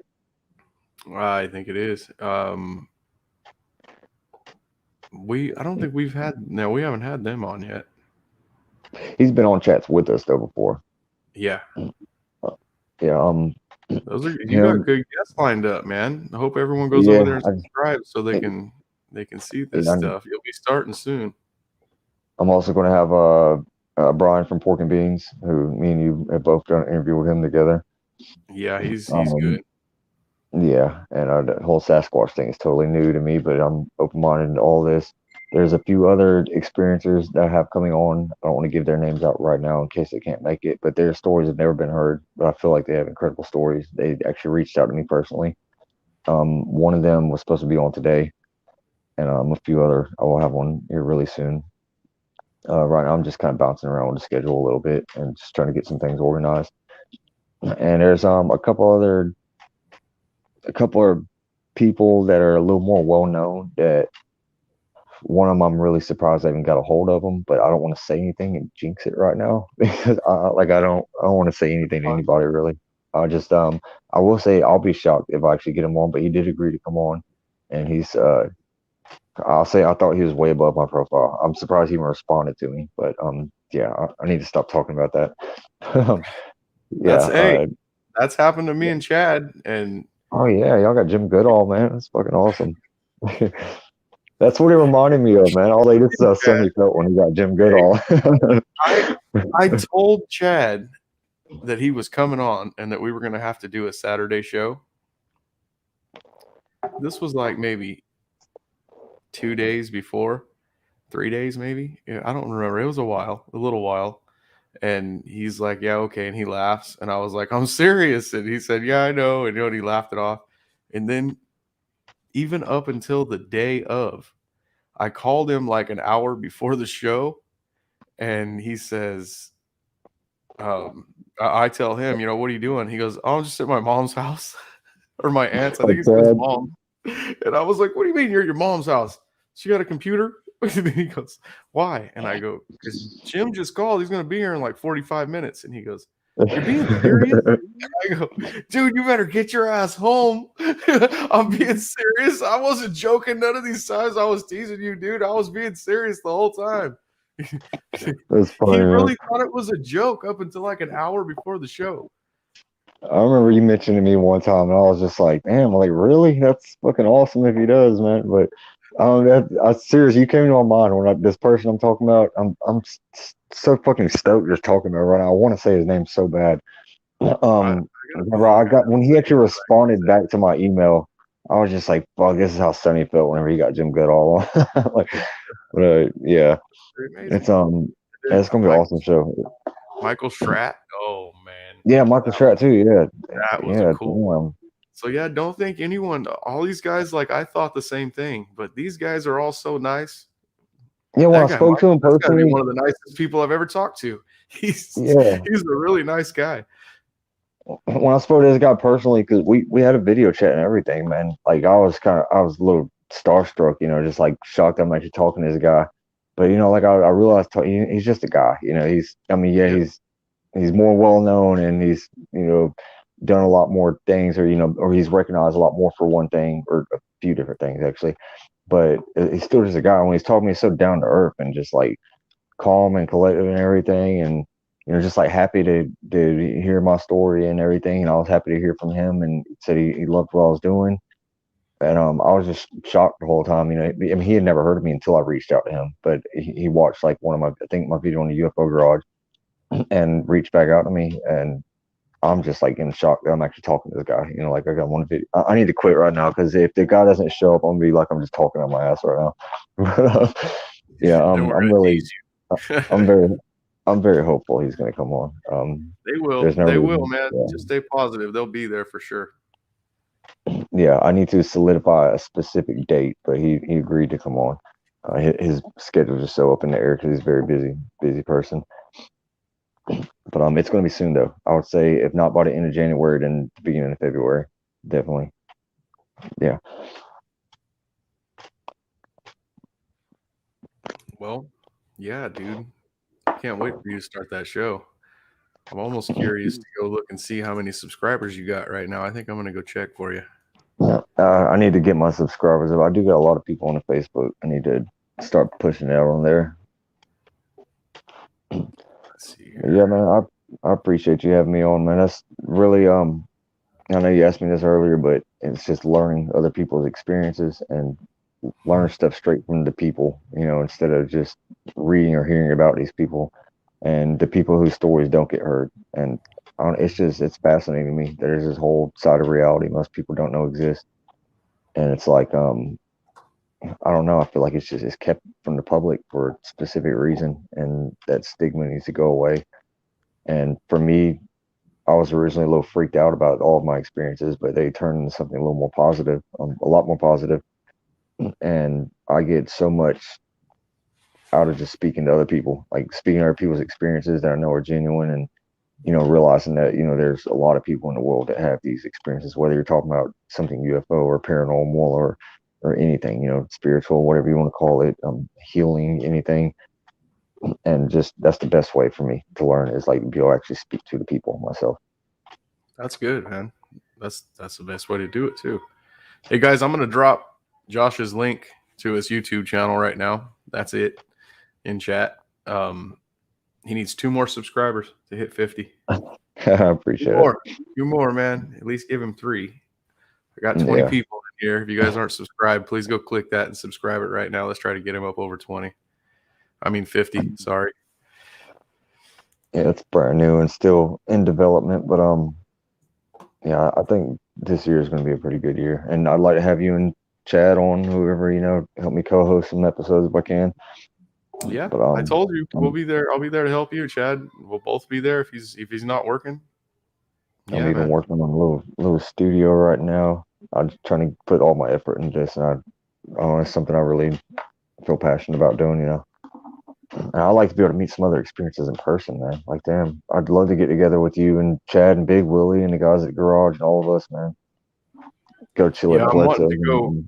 I think it is. I don't think we haven't had them on yet. He's been on chats with us though before. Yeah. Yeah. Those are you got good guests lined up, man. I hope everyone goes over there and subscribes so they can see this stuff. You'll be starting soon. I'm also going to have Brian from Pork and Beans, who me and you have both done an interview with him together. Yeah, he's good. Yeah, and the whole Sasquatch thing is totally new to me, but I'm open-minded to all this. There's a few other experiencers that I have coming on. I don't want to give their names out right now in case they can't make it, but their stories have never been heard, but I feel like they have incredible stories. They actually reached out to me personally. One of them was supposed to be on today, and a few other. I will have one here really soon. Right now, I'm just kind of bouncing around with the schedule a little bit and just trying to get some things organized. And there's a couple of people that are a little more well known. That one of them, I'm really surprised I even got a hold of them, but I don't want to say anything and jinx it right now because I don't want to say anything to anybody really. I will say I'll be shocked if I actually get him on, but he did agree to come on, and he's I'll say I thought he was way above my profile. I'm surprised he even responded to me, but I need to stop talking about that. That's happened to me and Chad, and Oh yeah, y'all got Jim Goodall, man. That's fucking awesome. That's what it reminded me of, man. All this is how Sonny felt when he got Jim Goodall. I told Chad that he was coming on and that we were going to have to do a Saturday show. This was like maybe 2 days before, 3 days maybe. Yeah, I don't remember. It was a little while. And he's like, yeah, okay. And he laughs. And I was like, I'm serious. And he said, yeah, I know. And, and he laughed it off. And then even up until the day of, I called him like an hour before the show. And he says, I tell him, what are you doing? He goes, oh, I'm just at my mom's house or my aunt's. I think it's his mom. And I was like, what do you mean you're at your mom's house? She got a computer? And he goes, why? And I go, because Jim just called. He's going to be here in like 45 minutes. And he goes, you're being serious? And I go, dude, you better get your ass home. I'm being serious. I wasn't joking none of these times. I was teasing you, dude. I was being serious the whole time. That's funny, he really man. thought it was a joke up until like an hour before the show. I remember you mentioned to me one time, and I was just like, "Damn, like really? That's fucking awesome if he does, man." But I serious. You came to my mind when this person I'm talking about. So fucking stoked just talking about it right now. I want to say his name so bad. Remember I got when he actually responded back to my email. I was just like, "Fuck, this is how Sonny felt whenever he got Jim Goodall on." Like, but yeah, it's it's gonna be an awesome show. Michael Schratt. Oh man. Yeah, Michael Stratt too. Yeah, That was a cool one. So yeah, don't think anyone. All these guys, like I thought the same thing, but these guys are all so nice. Yeah, when I spoke to him personally, got to be personally, one of the nicest people I've ever talked to. He's yeah, a really nice guy. when I spoke to this guy personally, because we had a video chat and everything, man. Like I was a little starstruck, just like shocked I'm actually talking to this guy. But like I realized he's just a guy. He's more well known and he's done a lot more things, or he's recognized a lot more for one thing or a few different things actually. But he's still just a guy. When he's talking to me, he's so down to earth and just like calm and collective and everything, and just like happy to hear my story and everything. And I was happy to hear from him, and said he loved what I was doing. And I was just shocked the whole time. I mean, he had never heard of me until I reached out to him, but he watched like one of I think my video on the UFO garage, and reached back out to me, and I'm just like in shock that I'm actually talking to this guy. Like I got one video. I need to quit right now because if the guy doesn't show up, I'm gonna be like I'm just talking on my ass right now. But yeah, I'm really, I'm very hopeful he's gonna come on. They will. There's no They reason. will, man. Yeah. Just stay positive. They'll be there for sure. Yeah, I need to solidify a specific date, but he agreed to come on. His schedule just so up in the air because he's a very busy person. But it's going to be soon though. I would say if not by the end of January, then the beginning of February, definitely. Yeah. Well, yeah, dude. Can't wait for you to start that show. I'm almost curious to go look and see how many subscribers you got right now. I think I'm gonna go check for you. I need to get my subscribers up. I do got a lot of people on the Facebook. I need to start pushing it out on there. Let's see here. Yeah, man. I appreciate you having me on, man. That's really I know you asked me this earlier, but it's just learning other people's experiences and learn stuff straight from the people, instead of just reading or hearing about these people and the people whose stories don't get heard. And it's fascinating to me that there's this whole side of reality most people don't know exists. And it's like, I don't know. I feel like it's kept from the public for a specific reason, and that stigma needs to go away. And for me, I was originally a little freaked out about all of my experiences, but they turned into something a little more positive, a lot more positive. And I get so much out of just speaking to other people, like speaking to other people's experiences that I know are genuine, and realizing that there's a lot of people in the world that have these experiences, whether you're talking about something UFO or paranormal or anything, spiritual, whatever you want to call it, healing, anything. And just that's the best way for me to learn is like be able to actually speak to the people myself. That's good, man. That's the best way to do it too. Hey guys, I'm gonna drop Josh's link to his YouTube channel right now. That's it in chat. He needs 2 more subscribers to hit 50. I appreciate it. 2 more, man. At least give him 3. I got 20 Yeah. people in here. If you guys aren't subscribed, please go click that and subscribe it right now. Let's try to get him up over 20. I mean 50. Sorry. Yeah, it's brand new and still in development, but yeah, I think this year is going to be a pretty good year, and I'd like to have you and Chad on, whoever help me co-host some episodes if I can. Yeah, But I told you we'll be there. I'll be there to help you, Chad. We'll both be there if he's not working. I'm Yeah, even man. working on a little studio right now. I'm just trying to put all my effort into this, and it's something I really feel passionate about doing. And I like to be able to meet some other experiences in person, man. Like, damn, I'd love to get together with you and Chad and Big Willie and the guys at the garage and all of us, man. Go chill Yeah, at I'm wanting Bledsoe. to go.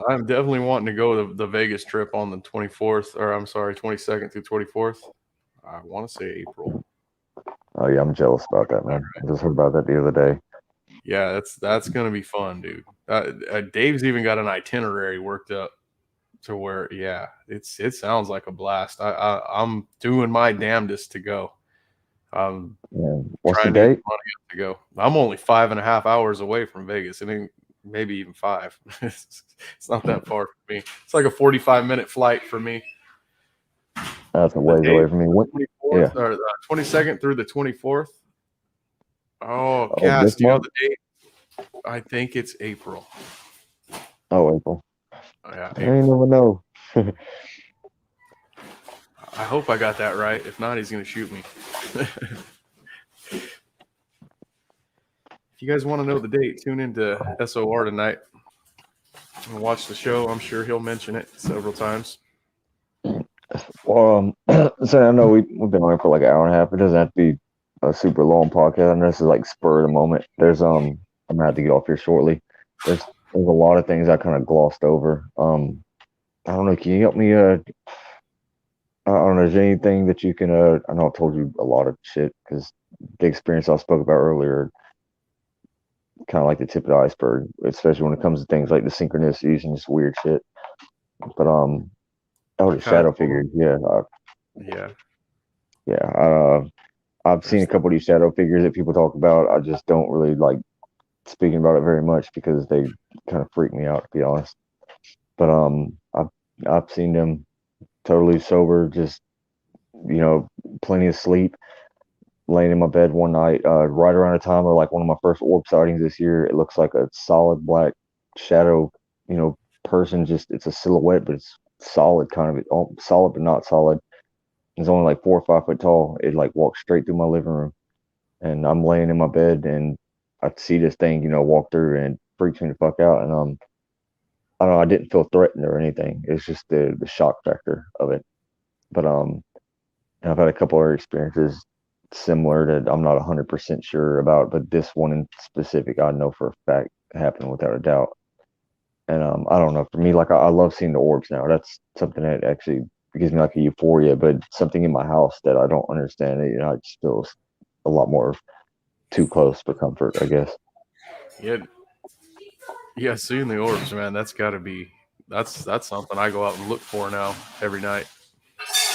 I'm definitely wanting to go to the Vegas trip on the 24th, or I'm sorry, 22nd through 24th. I want to say April. Oh yeah, I'm jealous about that, man. I just heard about that the other day. Yeah, that's gonna be fun, dude. Dave's even got an itinerary worked up to where, yeah, it sounds like a blast. I'm doing my damnedest to go. I'm Yeah. What's the trying to get date? the money up to go. I'm only 5.5 hours away from Vegas. I mean, maybe even 5. It's not that far from me. It's like a 45-minute flight for me. That's a The ways date, away from me. 24th or the 22nd through the 24th. Oh, Oh, Cass, this do you know month? the date? I think it's April. Oh, April. Yeah, I ain't never know. I hope I got that right. If not, he's going to shoot me. If you guys want to know the date, tune into SOR tonight and watch the show. I'm sure he'll mention it several times. Well, so I know we've been on here for like an hour and a half. It doesn't have to be a super long podcast. I know this is like spur of the moment. I'm gonna have to get off here shortly. There's a lot of things I kind of glossed over. I don't know. Can you help me? I don't know. Is there anything that you can? I know I told you a lot of shit because the experience I spoke about earlier, kind of like the tip of the iceberg, especially when it comes to things like the synchronicities and just weird shit. But oh, the shadow figures. Yeah, Yeah. yeah. I've seen a couple of these shadow figures that people talk about. I just don't really like speaking about it very much because they kind of freak me out, to be honest. But I've seen them totally sober, just plenty of sleep, laying in my bed one night, right around the time of like one of my first orb sightings this year. It looks like a solid black shadow, person. Just it's a silhouette, but it's solid, kind of solid but not solid. It's only like 4 or 5 foot tall. It like walks straight through my living room, and I'm laying in my bed, and I see this thing, walk through, and it freaks me the fuck out. And I don't know, I didn't feel threatened or anything. It's just the shock factor of it. But and I've had a couple other experiences similar that I'm not 100% sure about, but this one in specific, I know for a fact happened without a doubt. And I don't know. For me, like I love seeing the orbs now. That's something that actually gives me like a euphoria. But something in my house that I don't understand, I just feel a lot more too close for comfort, I guess. Yeah, seeing the orbs, man, that's got to be that's something I go out and look for now every night.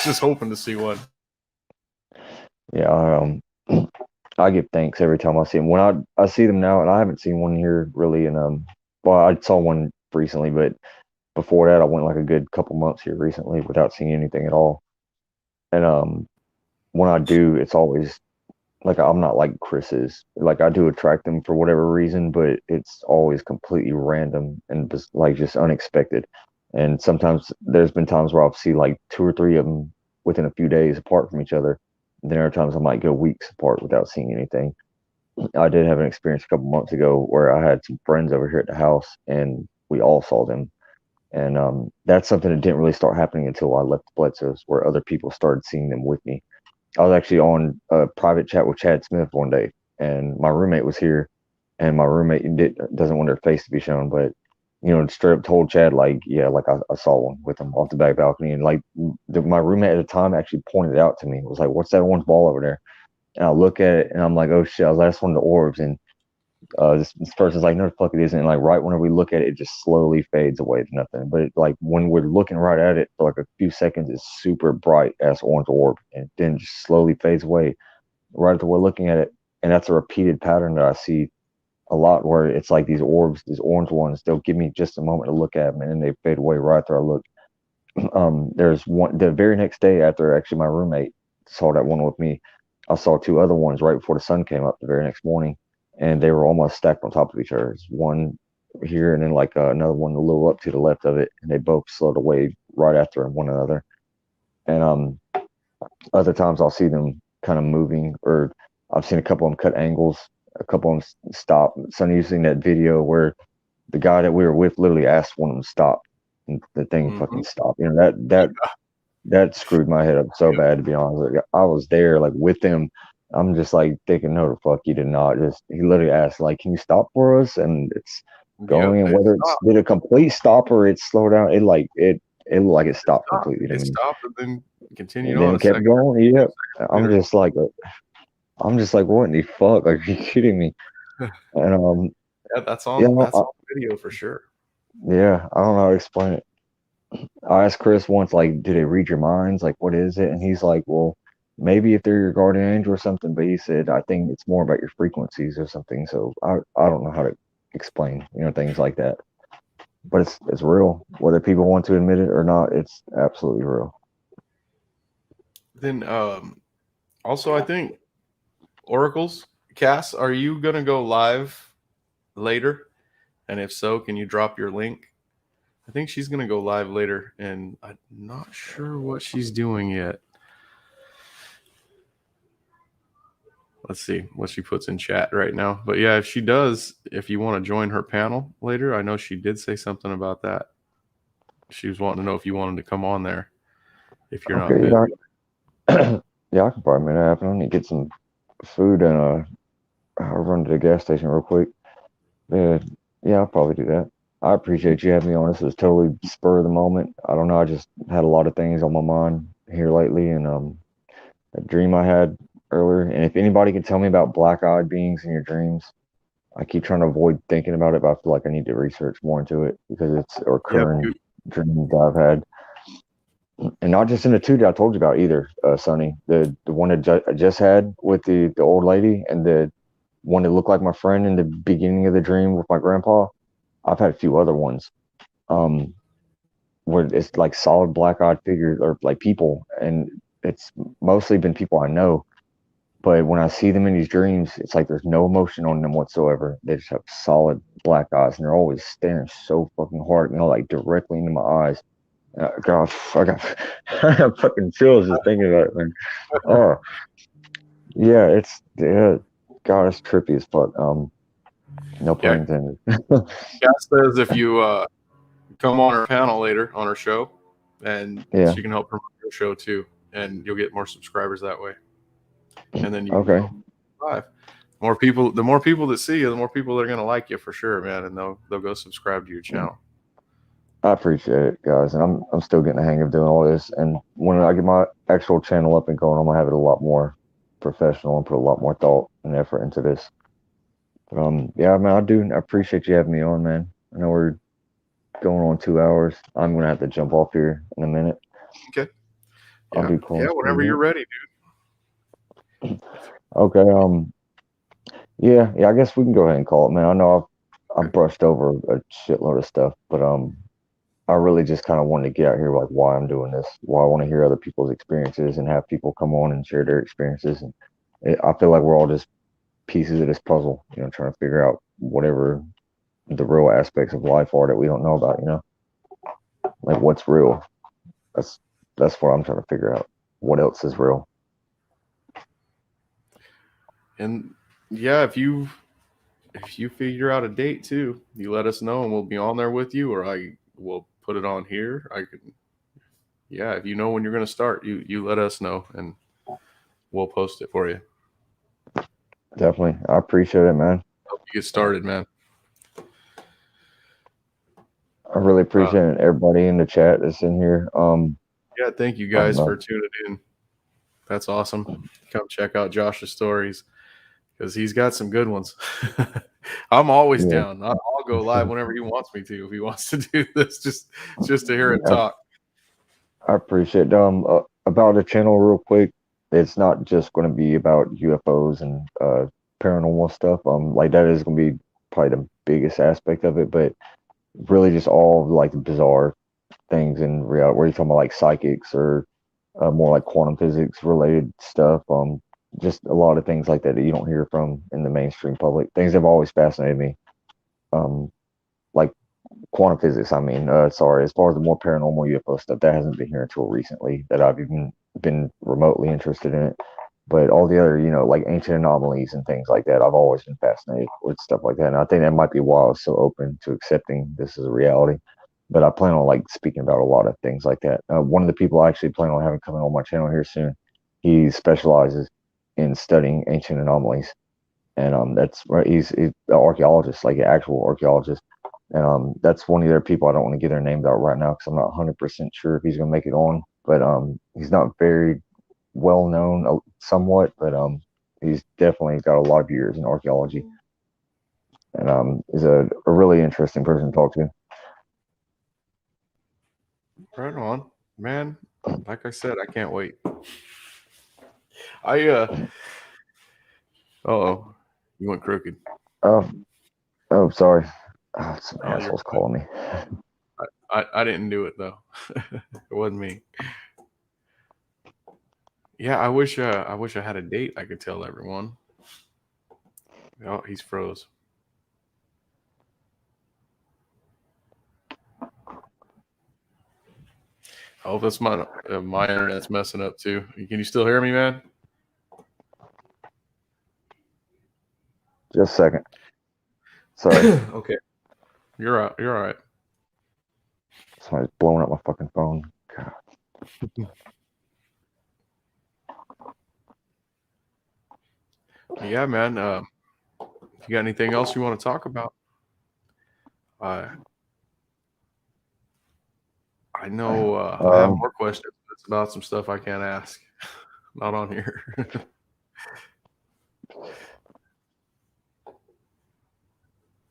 Just hoping to see one. Yeah, I give thanks every time I see them. When I see them now, and I haven't seen one here really, and well, I saw one recently, but before that, I went like a good couple months here recently without seeing anything at all. And when I do, it's always like I'm not like Chris is. Like I do attract them for whatever reason, but it's always completely random and just like just unexpected. And sometimes there's been times where I'll see like 2 or 3 of them within a few days apart from each other. And then there are times I might go weeks apart without seeing anything. I did have an experience a couple months ago where I had some friends over here at the house and we all saw them. And that's something that didn't really start happening until I left Bledsoe's, where other people started seeing them with me. I was actually on a private chat with Chad Smith one day, and my roommate was here, and my roommate doesn't want their face to be shown, but straight up told Chad like, yeah, like I saw one with him off the back balcony, and like my roommate at the time actually pointed it out to me. It was like, "What's that orange ball over there?" And I look at it, and I'm like, "Oh shit!" I was like, "That's one of the orbs." And this person's like, "No, the fuck it isn't." And like right whenever we look at it, it just slowly fades away to nothing. But like when we're looking right at it for like a few seconds, it's super bright ass orange orb, and then just slowly fades away right after we're looking at it. And that's a repeated pattern that I see a lot where it's like these orbs, these orange ones. They'll give me just a moment to look at them, and then they fade away right after I look. There's one the very next day after actually my roommate saw that one with me. I saw two other ones right before the sun came up the very next morning, and they were almost stacked on top of each other. There's one here, and then like another one a little up to the left of it, and they both slowed away right after one another. And other times I'll see them kind of moving, or I've seen a couple of them cut angles, a couple of them stop. So you've seen that video where the guy that we were with literally asked one of them to stop, and the thing fucking stopped. You know, that screwed my head up so bad, to be honest. Like, I was there like with him. I'm just like thinking, no, the fuck, you did not. Just he literally asked, like, can you stop for us? And it's going, and whether it's did a complete stop or it slowed down, it looked like it stopped completely to It me. stopped and then continued And then on. it kept going. Yep. I'm just like, what in the fuck? Like, are you kidding me? And Yeah, that's on. That's on video for sure. Yeah, I don't know how to explain it. I asked Chris once, like, do they read your minds? Like, what is it? And he's like, well, maybe if they're your guardian angel or something. But he said, I think it's more about your frequencies or something. So I don't know how to explain, things like that. But it's real. Whether people want to admit it or not, it's absolutely real. Then also I think oracles, Cass, are you gonna go live later? And if so, can you drop your link? I think she's gonna go live later, and I'm not sure what she's doing yet. Let's see what she puts in chat right now. But yeah, if she does, if you want to join her panel later, I know she did say something about that. She was wanting to know if you wanted to come on there if you're not busy. Yeah, I can probably make that happen. I need to get some food, and I'll run to the gas station real quick. Yeah, I'll probably do that. I appreciate you having me on. This was totally spur of the moment. I don't know. I just had a lot of things on my mind here lately, and a dream I had earlier. And if anybody can tell me about black-eyed beings in your dreams, I keep trying to avoid thinking about it, but I feel like I need to research more into it because it's a recurring dream that I've had. And not just in the two that I told you about either, Sonny. The one that I just had with the old lady, and the one that looked like my friend in the beginning of the dream with my grandpa. I've had a few other ones, where it's like solid black-eyed figures or like people, and it's mostly been people I know. But when I see them in these dreams, it's like there's no emotion on them whatsoever. They just have solid black eyes, and they're always staring so fucking hard, like directly into my eyes. God, I got fucking chills just thinking about it, man. Oh, yeah, God, it's trippy as fuck. No pun intended. Cass says if you come on her panel later on her show, and she can help promote your show too, and you'll get more subscribers that way. And then you can go live. The more people that see you, the more people that are going to like you for sure, man, and they'll go subscribe to your channel. I appreciate it, guys, and I'm still getting the hang of doing all this. And when I get my actual channel up and going, I'm gonna have it a lot more professional and put a lot more thought and effort into this. But yeah, man, I appreciate you having me on, man. I know we're going on 2 hours. I'm gonna have to jump off here in a minute. Okay. I'll do calls. Yeah, whenever you're ready, dude. Okay. Yeah. I guess we can go ahead and call it, man. I know I've brushed over a shitload of stuff, but I really just kind of wanted to get out here, like, why I'm doing this, why I want to hear other people's experiences and have people come on and share their experiences. And I feel like we're all just pieces of this puzzle, trying to figure out whatever the real aspects of life are that we don't know about, like what's real. That's what I'm trying to figure out. What else is real? And yeah, if you figure out a date too, you let us know and we'll be on there with you, or I will put it on here. If you know when you're going to start, you let us know and we'll post it for you. Definitely. I appreciate it, man. Hope you get started, man. I really appreciate everybody in the chat that's in here. Yeah, thank you guys for tuning in. That's awesome. Come check out Josh's stories because he's got some good ones. I'm always down. I'll go live whenever he wants me to. If he wants to do this, just to hear it talk. I appreciate it. About the channel real quick. It's not just going to be about UFOs and paranormal stuff. Like that is going to be probably the biggest aspect of it, but really just all like the bizarre things in reality, where you're talking about like psychics or more like quantum physics related stuff. Just a lot of things like that you don't hear from in the mainstream public. Things that have always fascinated me. Like quantum physics. I mean, sorry, as far as the more paranormal UFO stuff, that hasn't been here until recently that I've even been remotely interested in it. But all the other, like ancient anomalies and things like that, I've always been fascinated with stuff like that. And I think that might be why I was so open to accepting this as a reality. But I plan on like speaking about a lot of things like that. One of the people I actually plan on having coming on my channel here soon, he specializes in studying ancient anomalies, and that's right. He's an archaeologist, like an actual archaeologist, and that's one of the other people I don't want to get their names out right now because I'm not 100% sure if he's gonna make it on. But he's not very well known, somewhat, but he's definitely got a lot of years in archaeology, and is a really interesting person to talk to. Right on, man. Like I said, I can't wait. Oh, you went crooked. Oh, sorry. Some Oh, you're assholes fine. calling me. I didn't do it though. It wasn't me. Yeah, I wish I had a date I could tell everyone. Oh, he's froze. Oh, that's my internet's messing up too. Can you still hear me, man? Just a second. Sorry. Okay, you're all right. Somebody's blowing up my fucking phone. God. Yeah, man. If you got anything else you want to talk about, I know I have more questions. It's about some stuff I can't ask. Not on here.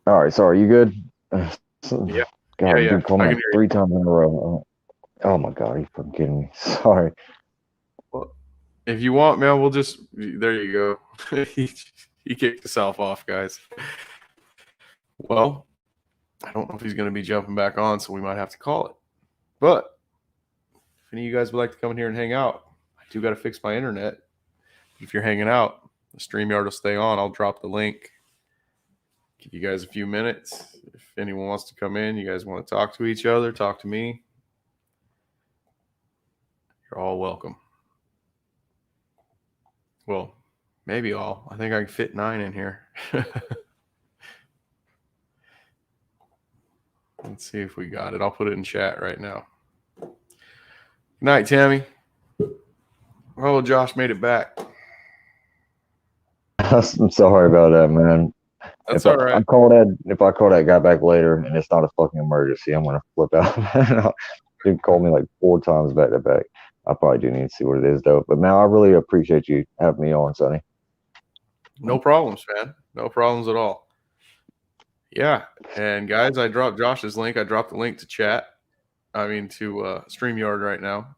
All right, sorry. You good? Yeah. God, Yeah. dude called I me can like hear 3 times in a row. Oh my God, are you fucking kidding me? Sorry. Well, if you want, man, we'll just. There you go. He kicked himself off, guys. Well, I don't know if he's going to be jumping back on, so we might have to call it. But if any of you guys would like to come in here and hang out, I do got to fix my internet. If you're hanging out, the StreamYard will stay on. I'll drop the link. Give you guys a few minutes. If anyone wants to come in, you guys want to talk to each other, talk to me, you're all welcome. Well, maybe all. I think I can fit 9 in here. Let's see if we got it. I'll put it in chat right now. Good night, Tammy. Oh, Josh made it back. I'm sorry about that, man. That's all right. If I call that guy back later and it's not a fucking emergency, I'm gonna flip out. Dude called me like 4 times back to back. I probably do need to see what it is though. But man, I really appreciate you having me on, Sonny. No problems, man. No problems at all. Yeah. And guys, I dropped Josh's link. I dropped the link to chat. To StreamYard right now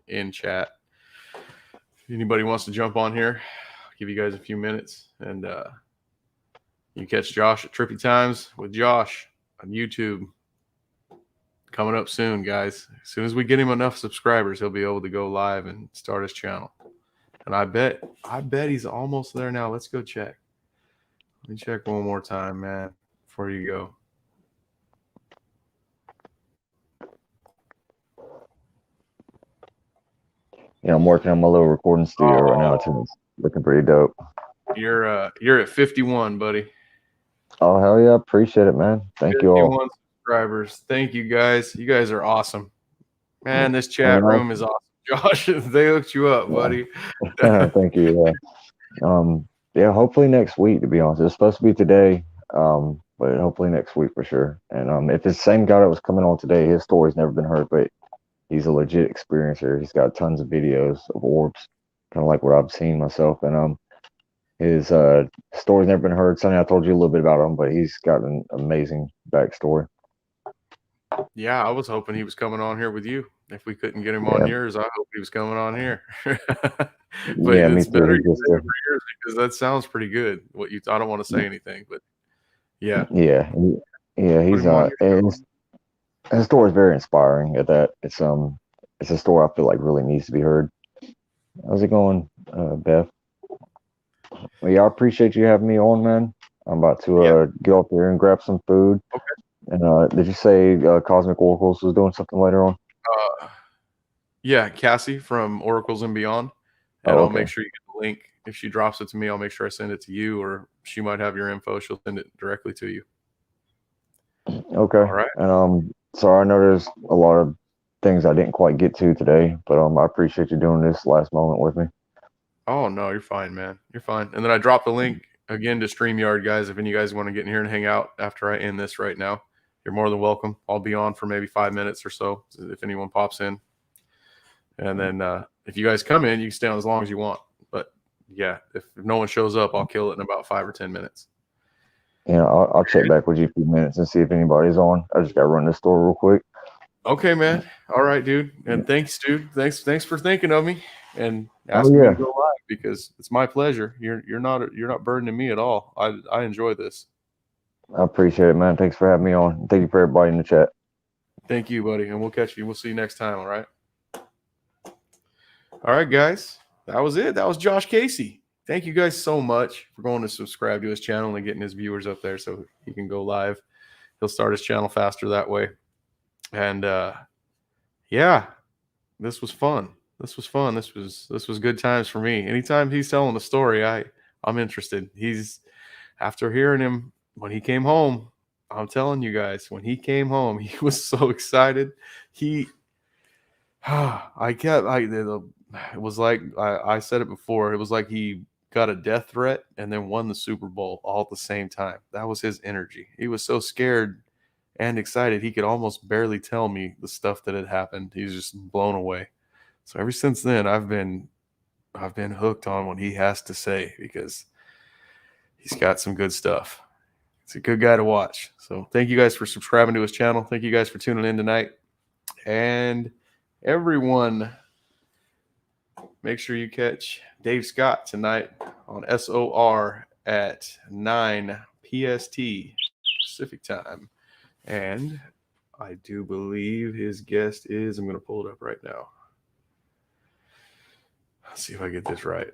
in chat. If anybody wants to jump on here, I'll give you guys a few minutes. And you catch Josh at Trippy Times with Josh on YouTube. Coming up soon, guys. As soon as we get him enough subscribers, he'll be able to go live and start his channel. And I bet he's almost there now. Let's go check. Let me check one more time, man, before you go. Yeah, I'm working on my little recording studio right now too. It's looking pretty dope. You're at 51, buddy. Oh hell yeah, appreciate it, man. Thank you all. 51 subscribers. Thank you guys. You guys are awesome. Man, this chat room is awesome. Josh, they hooked you up, buddy. Thank you. Yeah, hopefully next week, to be honest. It's supposed to be today, but hopefully next week for sure. And if it's the same guy that was coming on today, his story's never been heard, but he's a legit experiencer. He's got tons of videos of orbs, kind of like what I've seen myself. And his story's never been heard. Sonny, I told you a little bit about him, but he's got an amazing backstory. Yeah, I was hoping he was coming on here with you. If we couldn't get him on yours, I hope he was coming on here. But yeah, it's me too. better you say it for yours because that sounds pretty good. I don't want to say anything, but Yeah. Yeah, Put he's him on your show. his story is very inspiring. At that, it's a story I feel like really needs to be heard. How's it going, Beth? Well, yeah, I appreciate you having me on, man. I'm about to Yeah. get up there and grab some food. Okay. And did you say Cosmic Oracles was doing something later on? Yeah, Cassie from Oracles and Beyond. And Oh, I'll okay. make sure you get the link. If she drops it to me, I'll make sure I send it to you, or she might have your info. She'll send it directly to you. Okay. All right. And sorry, I know there's a lot of things I didn't quite get to today, but I appreciate you doing this last moment with me. Oh, no, you're fine, man. You're fine. And then I dropped the link again to StreamYard, guys. If any of you guys want to get in here and hang out after I end this right now, you're more than welcome. I'll be on for maybe 5 minutes or so if anyone pops in. And then if you guys come in, you can stay on as long as you want. But yeah, if no one shows up, I'll kill it in about 5 or 10 minutes. Yeah, I'll check back with you a few minutes and see if anybody's on. I just got to run this store real quick. Okay, man. All right, dude. And thanks, dude. Thanks for thinking of me and Oh asking me yeah, to go live, because it's my pleasure. You're not burdening me at all. I enjoy this. I appreciate it, man. Thanks for having me on. Thank you for everybody in the chat. Thank you, buddy. And we'll catch you. We'll see you next time. All right. All right, guys. That was it. That was Josh Casey. Thank you guys so much for going to subscribe to his channel and getting his viewers up there so he can go live. He'll start his channel faster that way. And yeah, this was fun. This was fun. This was good times for me. Anytime he's telling a story, I'm interested. He's, after hearing him when he came home, I'm telling you guys, when he came home, he was so excited. It was like I said it before. It was like he got a death threat and then won the Super Bowl all at the same time. That was his energy. He was so scared and excited he could almost barely tell me the stuff that had happened. He was just blown away. So ever since then, I've been hooked on what he has to say, because he's got some good stuff. He's a good guy to watch. So thank you guys for subscribing to his channel. Thank you guys for tuning in tonight. And everyone, make sure you catch Dave Scott tonight on SOR at 9 PST Pacific time. And I do believe his guest is, I'm going to pull it up right now. Let's see if I get this right.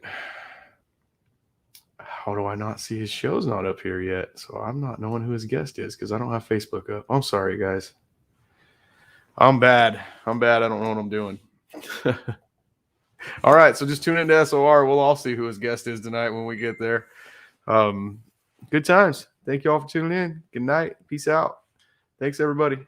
How do I not see his show's not up here yet? So I'm not knowing who his guest is because I don't have Facebook up. I'm sorry, guys. I'm bad. I don't know what I'm doing. All right, so just tune into SOR. We'll all see who his guest is tonight when we get there. Good times. Thank you all for tuning in. Good night. Peace out. Thanks, everybody.